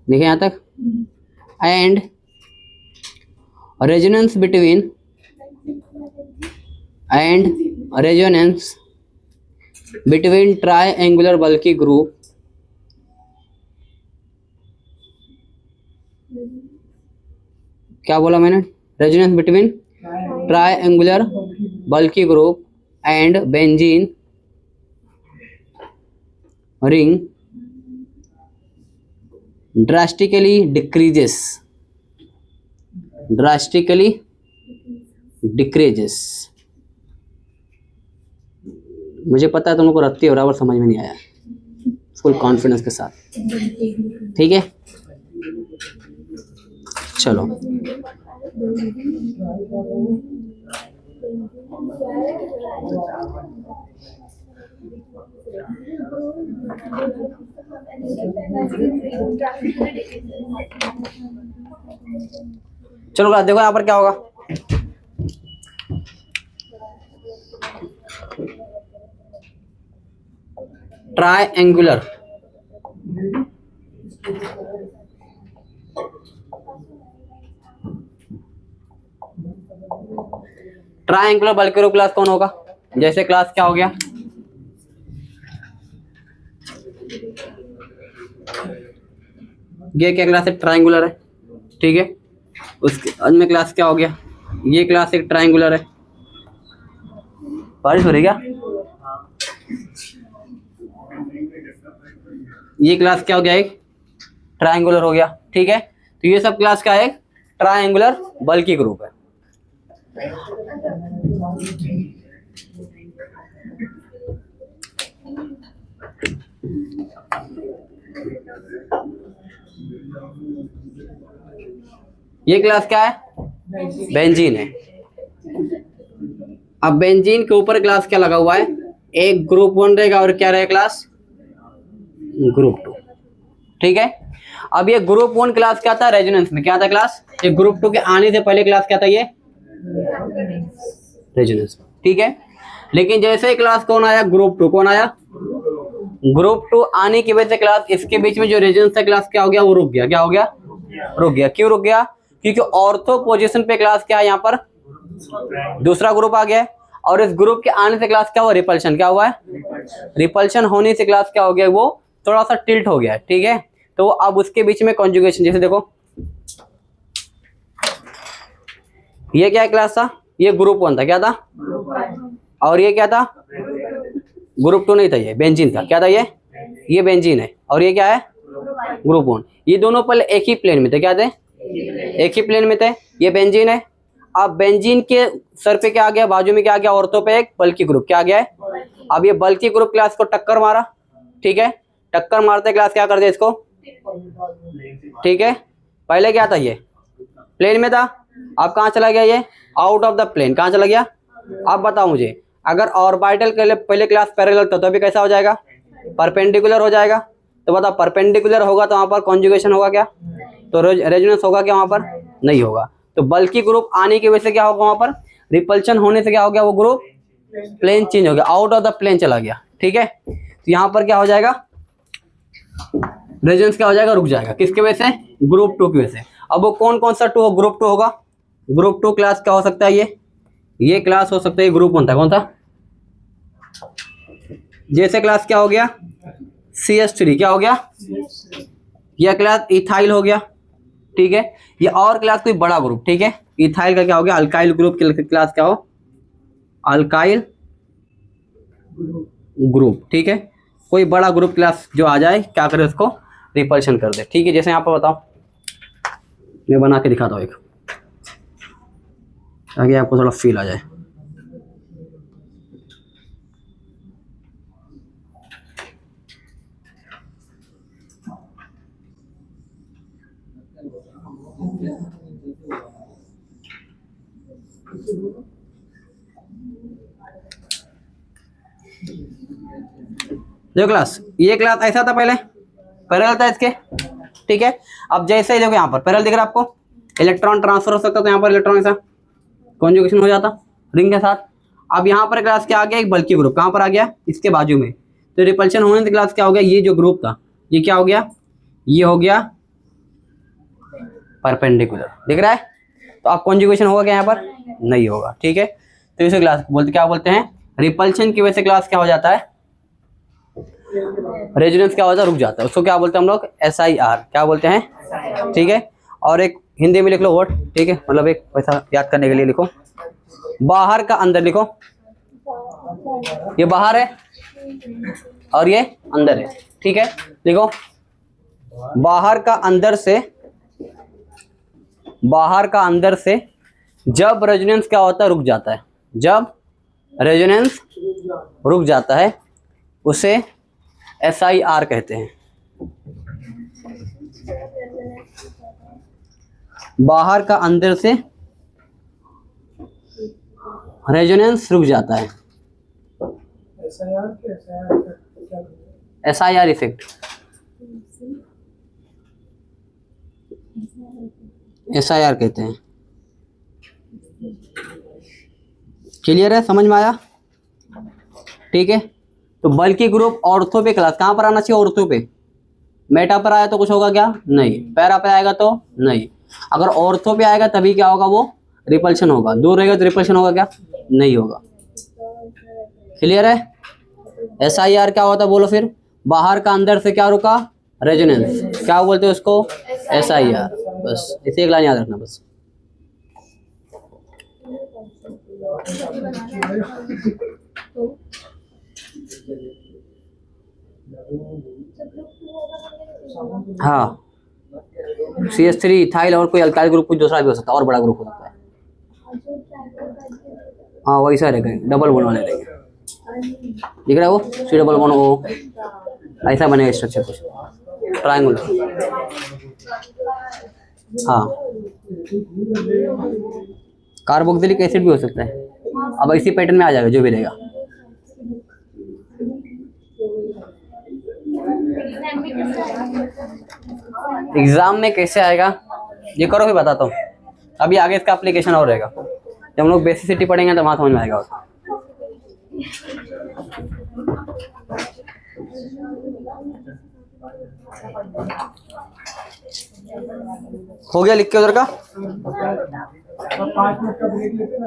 देखिए यहाँ तक, and resonance between triangular bulky group क्या बोला मैंने? Resonance between triangular bulky group and benzene ring drastically decreases मुझे पता है तुम लोग को रत्ती बराबर समझ में नहीं आया, फुल कॉन्फिडेंस के साथ, ठीक है। चलो चलो देखो यहाँ पर क्या होगा। ट्रायंगुलर बल्की ग्रुप क्लास कौन होगा? जैसे क्लास क्या हो गया, ये क्या क्लास है? ट्रायंगुलर है, ठीक है। उसके अंत में क्लास क्या हो गया? ये क्लास एक ट्रायंगुलर है। बारिश हो रही क्या? ये क्लास क्या हो गया? एक ट्रायंगुलर हो गया, ठीक है। तो ये सब क्लास का एक ट्रायंगुलर बल्की ग्रुप है। ये क्लास क्या है? बेंजीन है। अब बेंजीन के ऊपर क्लास क्या लगा हुआ है? एक ग्रुप 1 रहेगा और क्या रहेगा क्लास? ग्रुप 2, ठीक है। अब ये ग्रुप 1 क्लास क्या था? रेजोनेंस में क्या था क्लास? ये ग्रुप 2 के आने से पहले क्लास क्या था? ये रेजोनेंस, ठीक है। लेकिन जैसे ही क्लास कौन आया? ग्रुप 2। कौन आया? ग्रुप 2 आने की वजह से क्लास इसके बीच में जो रेजोनेंस था क्लास क्या हो गया? वो रुक गया। क्या हो गया? रुक गया। क्यों रुक गया? क्योंकि ऑर्थो पोजीशन पे क्लास क्या है? यहाँ पर दूसरा ग्रुप आ गया है और इस ग्रुप के आने से क्लास क्या हुआ? रिपल्शन। क्या हुआ है? रिपल्शन होने से क्लास क्या हो गया? वो थोड़ा सा टिल्ट हो गया है, ठीक है। तो अब उसके बीच में कॉन्जुगेशन, जैसे देखो ये क्या क्लास था? ये ग्रुप 1 था। क्या था? और ये क्या था? ग्रुप 2 नहीं था, ये बेंजीन था। क्या था? ये बेंजीन है। और ये क्या है? ग्रुप 1। ये दोनों पहले एक ही प्लेन में थे। क्या थे? एक ही प्लेन में थे। ये बेंजीन है। अब बेंजीन के सर पे क्या आ गया? बाजू में क्या आ गया? ऑर्थो पे एक बल्की ग्रुप। क्या आ गया है? अब ये बल्की ग्रुप क्लास को टक्कर मारा, ठीक है। टक्कर मारते क्लास क्या कर दिया इसको? ठीक है। पहले क्या था? ये प्लेन में था। अब कहाँ चला गया? ये आउट ऑफ द प्लेन। कहाँ चला गया? अब बताओ मुझे, अगर ऑर्बिटल के लिए पहले क्लास पैरेलल था तो अभी कैसा हो जाएगा? परपेंडिकुलर हो जाएगा। तो बताओ परपेंडिकुलर होगा तो वहां पर कॉन्जुगेशन होगा क्या? तो रेजोनेंस होगा क्या? वहां पर नहीं होगा। तो बल्की ग्रुप आने की वजह से क्या होगा? वहां पर रिपल्शन होने से क्या हो गया? वो ग्रुप प्लेन चेंज हो गया, आउट ऑफ द प्लेन चला गया, ठीक है। तो यहाँ पर क्या हो जाएगा? रेजोनेंस क्या हो जाएगा? रुक जाएगा। किसकी वजह से? ग्रुप 2 की वजह से। अब वो कौन सा ग्रुप 2 होगा? ग्रुप 2 क्लास क्या हो सकता है? ये क्लास हो सकता है ग्रुप 1 था। कौन था? जैसे क्लास क्या हो गया? CH3। क्या हो गया? यह क्लास इथाइल हो गया, ठीक है। ये और क्लास कोई बड़ा ग्रुप, ठीक है। इथाइल का क्या हो गया? अल्काइल ग्रुप की क्लास क्या हो? अल्काइल ग्रुप, ठीक है। कोई बड़ा ग्रुप क्लास जो आ जाए क्या करे? उसको रिपल्शन कर दे, ठीक है। जैसे यहाँ पर बताओ, मैं बना के दिखाता हूँ एक, ताकि आपको थोड़ा फील आ जाए। देखो क्लास, ये क्लास ऐसा था पहले, पैरेलल था इसके, ठीक है। अब जैसे ही देखो यहाँ पर पैरेलल दिख रहा है आपको, इलेक्ट्रॉन ट्रांसफर हो सकता, तो यहाँ पर इलेक्ट्रॉन ऐसा कॉन्जुगेशन हो जाता रिंग के साथ। अब यहाँ पर क्लास क्या आ गया? एक बल्की ग्रुप। कहाँ पर आ गया? इसके बाजू में। तो रिपल्शन होने से क्लास क्या हो गया? ये जो ग्रुप था ये क्या हो गया? ये हो गया परपेंडिकुलर, दिख रहा है। तो अब कॉन्जुगेशन होगा क्या? यहाँ पर नहीं होगा, ठीक है। तो इसे क्लास बोलते क्या बोलते हैं? रिपल्शन की वजह से क्लास क्या हो जाता है? रेजोनेंस क्या होता है? रुक जाता है। उसको क्या बोलते हैं हम लोग? SIR। क्या बोलते हैं? ठीक है। और एक हिंदी में लिख लो वर्ड, ठीक है, मतलब एक वैसा याद करने के लिए लिखो। बाहर का अंदर लिखो, ये बाहर है और ये अंदर है, ठीक है। लिखो बाहर का अंदर से, बाहर का अंदर से जब रेजोनेंस क्या होता है, रुक जाता है। जब रेजोनेंस रुक जाता है उसे SIR कहते हैं। बाहर का अंदर से रेजोनेंस रुक जाता है, SIR इफेक्ट, SIR कहते हैं। क्लियर है, समझ में आया? ठीक है। तो बल्कि ग्रुप ऑर्थो पे क्लास कहाँ पर आना चाहिए? ऑर्थो पे। मेटा पर आया तो कुछ होगा क्या? नहीं। पैरा पे आएगा तो नहीं। अगर ऑर्थो पे आएगा तभी क्या होगा? वो रिपल्शन होगा। दूर रहेगा तो रिपल्शन होगा क्या? नहीं होगा। क्लियर है? SIR क्या होता है बोलो फिर? बाहर का अंदर से क्या रुका? रेजोनेंस। क्या बोलते हैं उसको? SIR। बस इसे एक लाइन याद रखना बस। हाँ, CH3 इथाइल और कोई अल्काइल ग्रुप कुछ दूसरा भी हो सकता है और बड़ा ग्रुप हो सकता है। हाँ वही सा रहेगा, डबल बॉन्ड वाले रहेंगे। दिख रहा है वो C डबल बॉन्ड O, ऐसा बनेगा स्ट्रक्चर कुछ ट्रायंगल। हाँ, कार्बोक्सिलिक एसिड भी हो सकता है। अब इसी पैटर्न में आ जाएगा जो भी रहेगा। एग्जाम में कैसे आएगा ये करो फिर बताता हूँ। अभी आगे इसका एप्लीकेशन और रहेगा, जब हम लोग बेसिसिटी पढ़ेंगे तो वहाँ समझ में आएगा। हो गया लिख के उधर का? 5 मिनट का ब्रेक लेते ना।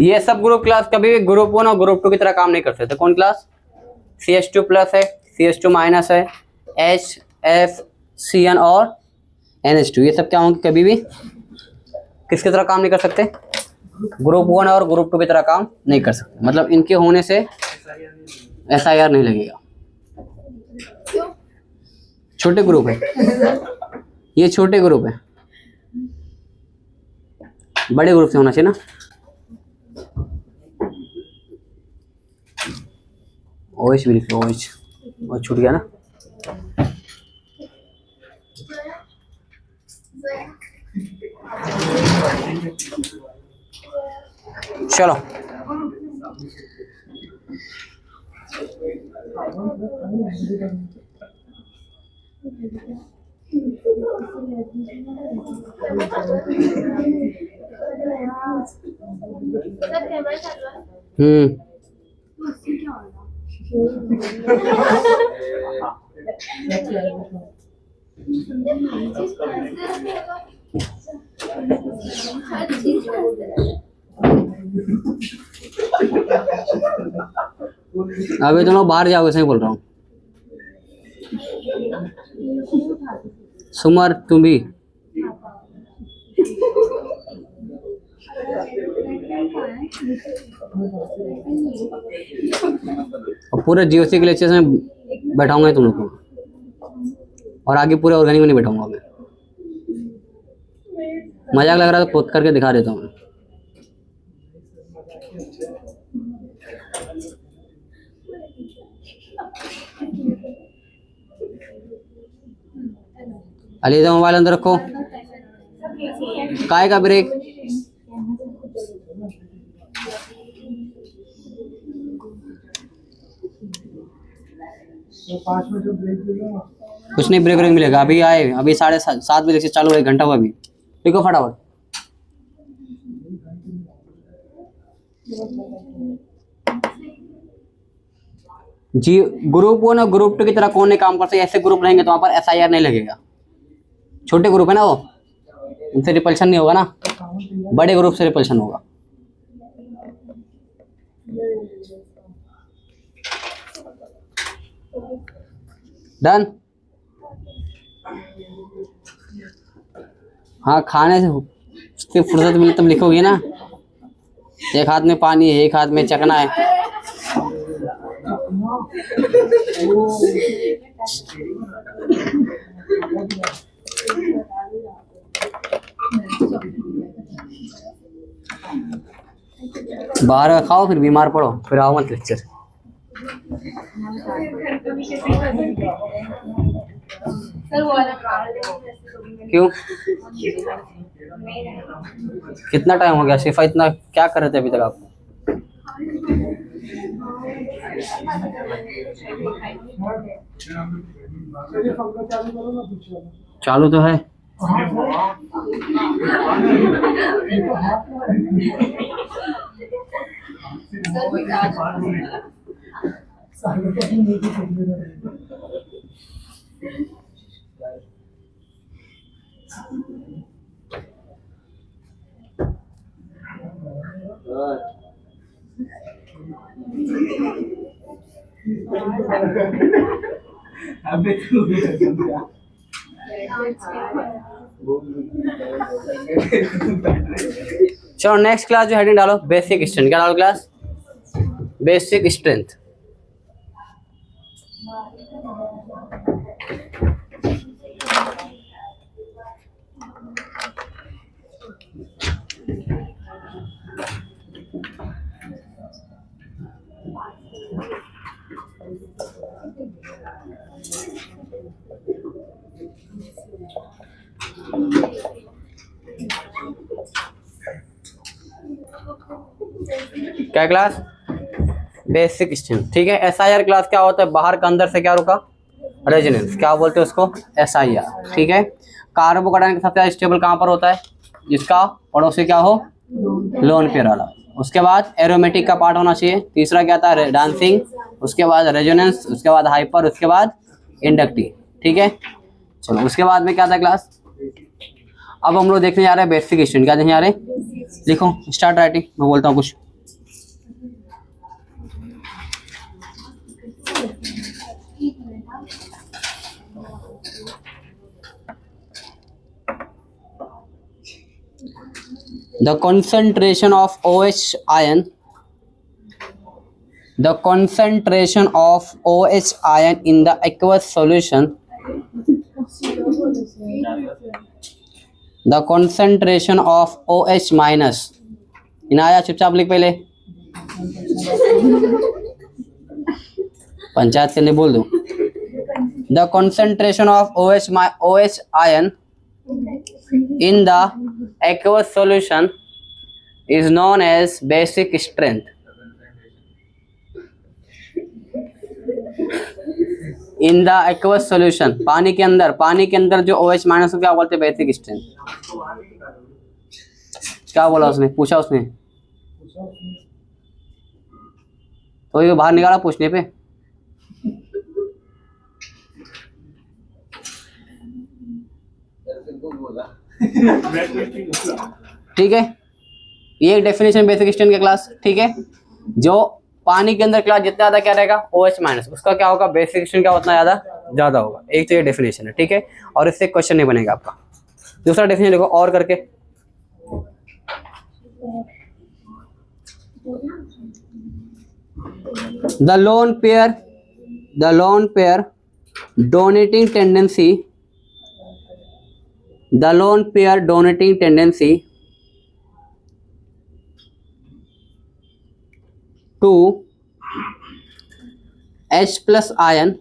ये सब ग्रुप क्लास कभी भी ग्रुप 1 और ग्रुप 2 की तरह काम नहीं कर सकते। कौन क्लास? CH2 प्लस है, CH2 माइनस है, HFCN और NH2, ये सब क्या होंगे? कभी भी किसकी तरह काम नहीं कर सकते? ग्रुप 1 और ग्रुप 2 की तरह काम नहीं कर सकते। मतलब इनके होने से SIR नहीं लगेगा। छोटे ग्रुप है ये, छोटे ग्रुप है, बड़े ग्रुप से होना चाहिए ना। OH भी लिख लो, OH और छूट गया ना। चलो अभी दोनों बाहर जाओगे, सही बोल रहा हूँ। सुमर तुम भी और पूरे GOC के लेक्चर्स में बैठाऊंगा तुम लोग को, और आगे पूरे ऑर्गेनिक में नहीं बैठाऊंगा मैं। मजाक लग रहा है तो पोत करके दिखा देता हूँ मैं। अलीजा मोबाइल अंदर रखो। काय का ब्रेक? तो 5 मिनट का ब्रेक ले लो ना। कुछ नहीं, ब्रेक मिलेगा। अभी आए, अभी 7:30 से चालू है, 1 घंटा हुआ अभी। लिखो फटाफट। जी, ग्रुप 1 और ग्रुप 2 की तरह कौन नहीं काम कर सकते? ऐसे ग्रुप रहेंगे तो वहां पर SIR नहीं लगेगा। छोटे ग्रुप है ना वो, उनसे रिपल्शन नहीं होगा ना, बड़े ग्रुप से रिपल्शन होगा। डन। हाँ, खाने से फुर्सत मिले तब लिखोगे ना। एक हाथ में पानी है, एक हाथ में चखना है। बाहर का खाओ फिर बीमार पड़ो, फिर आओ मत लेक्चर। क्यों? कितना टाइम हो गया शिफा? इतना क्या कर रहे थे अभी तक आप? चलिए पंखा चालू करो ना पीछे वाला। चालू तो है। चलो नेक्स्ट क्लास जो हेडिंग डालो, बेसिक स्ट्रेंथ। क्या डालो क्लास? Basic strength. क्या क्लास? Basic strength. ठीक है। SIR क्लास क्या होता है? बाहर का अंदर से क्या रुका? रेजोनेंस। क्या बोलते हैं उसको? SIR। ठीक है। कार्बोकैटायन का सबसे ज्यादा स्टेबल कहाँ पर होता है? जिसका पड़ोसी क्या हो? लोन पेयर वाला। उसके बाद एरोमेटिक का पार्ट होना चाहिए। तीसरा क्या था? डांसिंग। उसके बाद रेजोनेंस। उसके बाद हाइपर। उसके बाद इंडक्टिव। ठीक है। चलो उसके बाद में क्या था क्लास? अब हम लोग देखने जा रहे हैं बेसिक स्ट्रेंथ। क्या देखने जा रहे हैं? लिखो, स्टार्ट राइटिंग। मैं बोलता हूँ कुछ। The concentration of OH ion, the concentration of OH ion in the aqueous solution, the concentration of OH minus, Inaya चुपचाप लिख पहले, पंचायत के लिए बोल दो। The concentration of OH ion in the aqueous solution is known as basic strength. In the aqueous solution, पानी के अंदर जो OH माइनस को क्या बोलते हैं? Basic strength. क्या बोला उसने? पूछा उसने तो ये बाहर निकाला पूछने पे। ठीक है। ये एक डेफिनेशन बेसिक स्ट्रेंथ के क्लास। ठीक है। जो पानी के अंदर क्लास जितना ज्यादा क्या रहेगा? OH माइनस, उसका क्या होगा? बेसिक स्ट्रेंथ क्या उतना ज्यादा होगा। एक तो ये डेफिनेशन है। ठीक है। और इससे क्वेश्चन नहीं बनेगा आपका। दूसरा डेफिनेशन देखो और करके। The lone pair donating tendency to H plus ion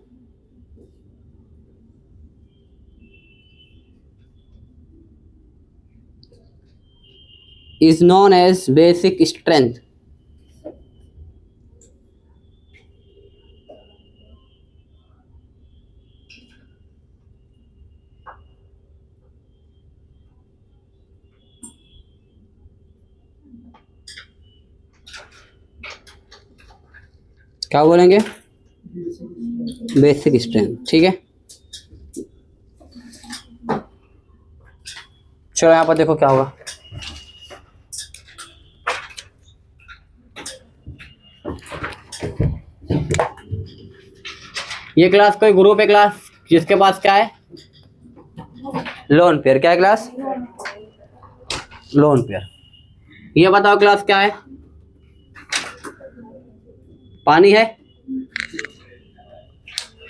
is known as basic strength. क्या बोलेंगे? Basic strength. ठीक है, चलो यहाँ पर देखो क्या होगा। ये क्लास कोई ग्रुप है क्लास जिसके पास क्या है? Lone pair. क्या है क्लास? Lone pair. ये बताओ क्लास क्या है? पानी है?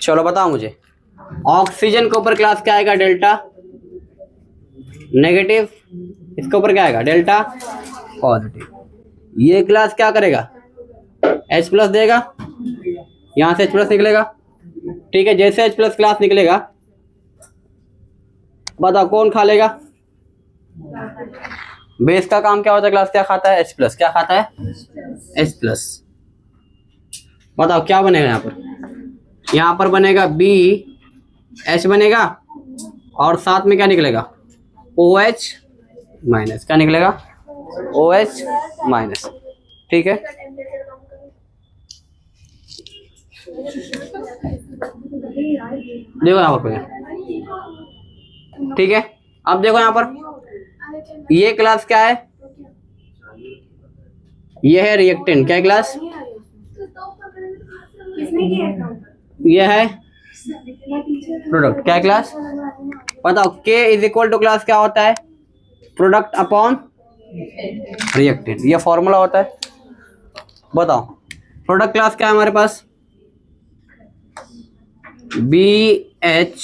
चलो बताओ मुझे। ऑक्सीजन के ऊपर क्लास क्या आएगा? Delta negative. इसके ऊपर क्या आएगा? Delta positive. ये क्लास क्या करेगा? H प्लस देगा, यहां से H प्लस निकलेगा। ठीक है, जैसे H प्लस क्लास निकलेगा, बताओ कौन खा लेगा? बेस का काम क्या होता है क्लास? क्या खाता है? H plus. क्या खाता है? H plus. बताओ क्या बनेगा यहाँ पर? यहाँ पर बनेगा BH बनेगा और साथ में क्या निकलेगा? OH minus. क्या निकलेगा? OH minus. ठीक है, देखो यहाँ पर। ठीक है, अब देखो यहाँ पर ये क्लास क्या है? ये है रिएक्टेंट। क्या है क्लास? ये है प्रोडक्ट। क्या है क्लास? बताओ K is equal to class क्या होता है? Product upon reactant. ये फॉर्मूला होता है। बताओ प्रोडक्ट क्लास क्या है हमारे पास? BH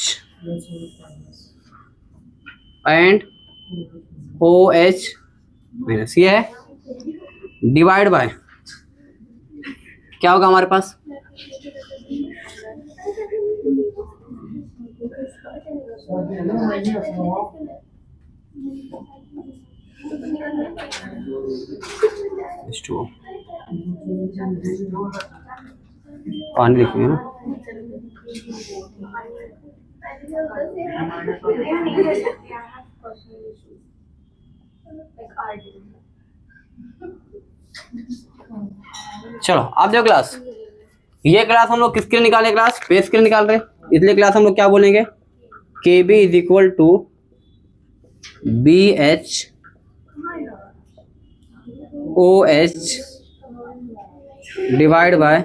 and OH minus. ये है डिवाइड बाय क्या होगा हमारे पास? H2O। पानी लिखिए ना। चलो आप देखो क्लास, ये क्लास हम लोग किसके लिए निकाले? क्लास बेस के लिए निकाल रहे हैं, इसलिए क्लास हम लोग क्या बोलेंगे? KB is equal to BH OH divide by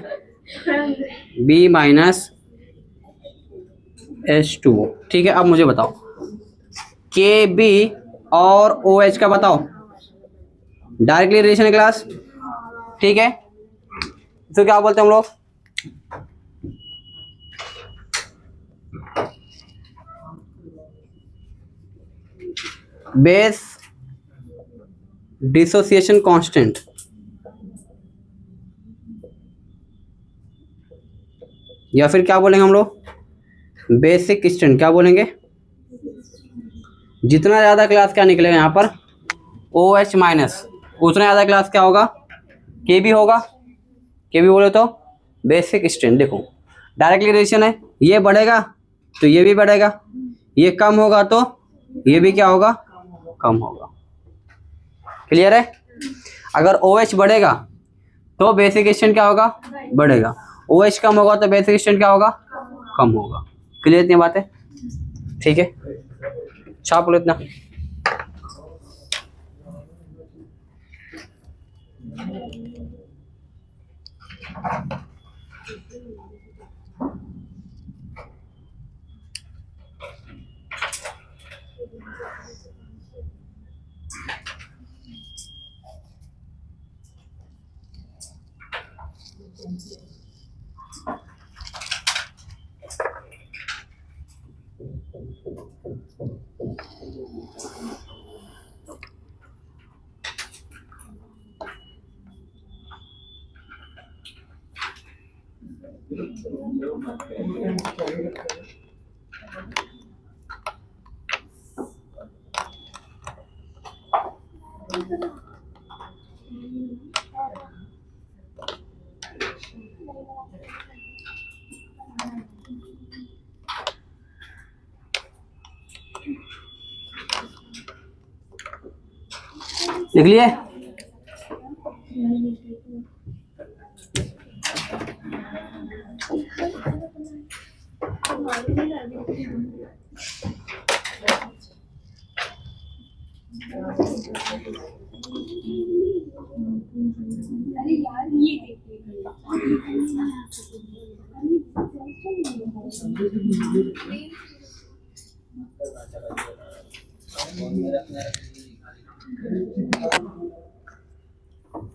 B minus H2O। ठीक है, अब मुझे बताओ KB और OH का बताओ डायरेक्टली रिलेशन है क्लास। ठीक है, तो क्या बोलते हैं हम लोग? बेस डिसोसिएशन कांस्टेंट या फिर क्या बोलेंगे हम लोग? Basic strength. क्या बोलेंगे? जितना ज़्यादा क्लास क्या निकलेगा यहाँ पर OH माइनस, उतना ज़्यादा क्लास क्या होगा? KB होगा। KB बोले तो बेसिक स्ट्रेंथ। देखो डायरेक्टली रिलेशन है, ये बढ़ेगा तो ये भी बढ़ेगा, ये कम होगा तो ये भी क्या होगा? कम होगा। क्लियर है? अगर OH बढ़ेगा तो बेसिक स्ट्रेंथ क्या होगा? बढ़ेगा। OH कम होगा तो बेसिक स्ट्रेंथ क्या होगा? कम होगा। क्लियर इतनी बात है? ठीक है, छाप लो इतना। लिख लिए?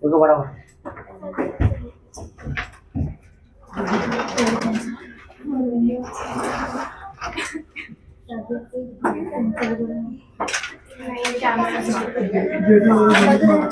देखो बड़ा बड़ा जेठा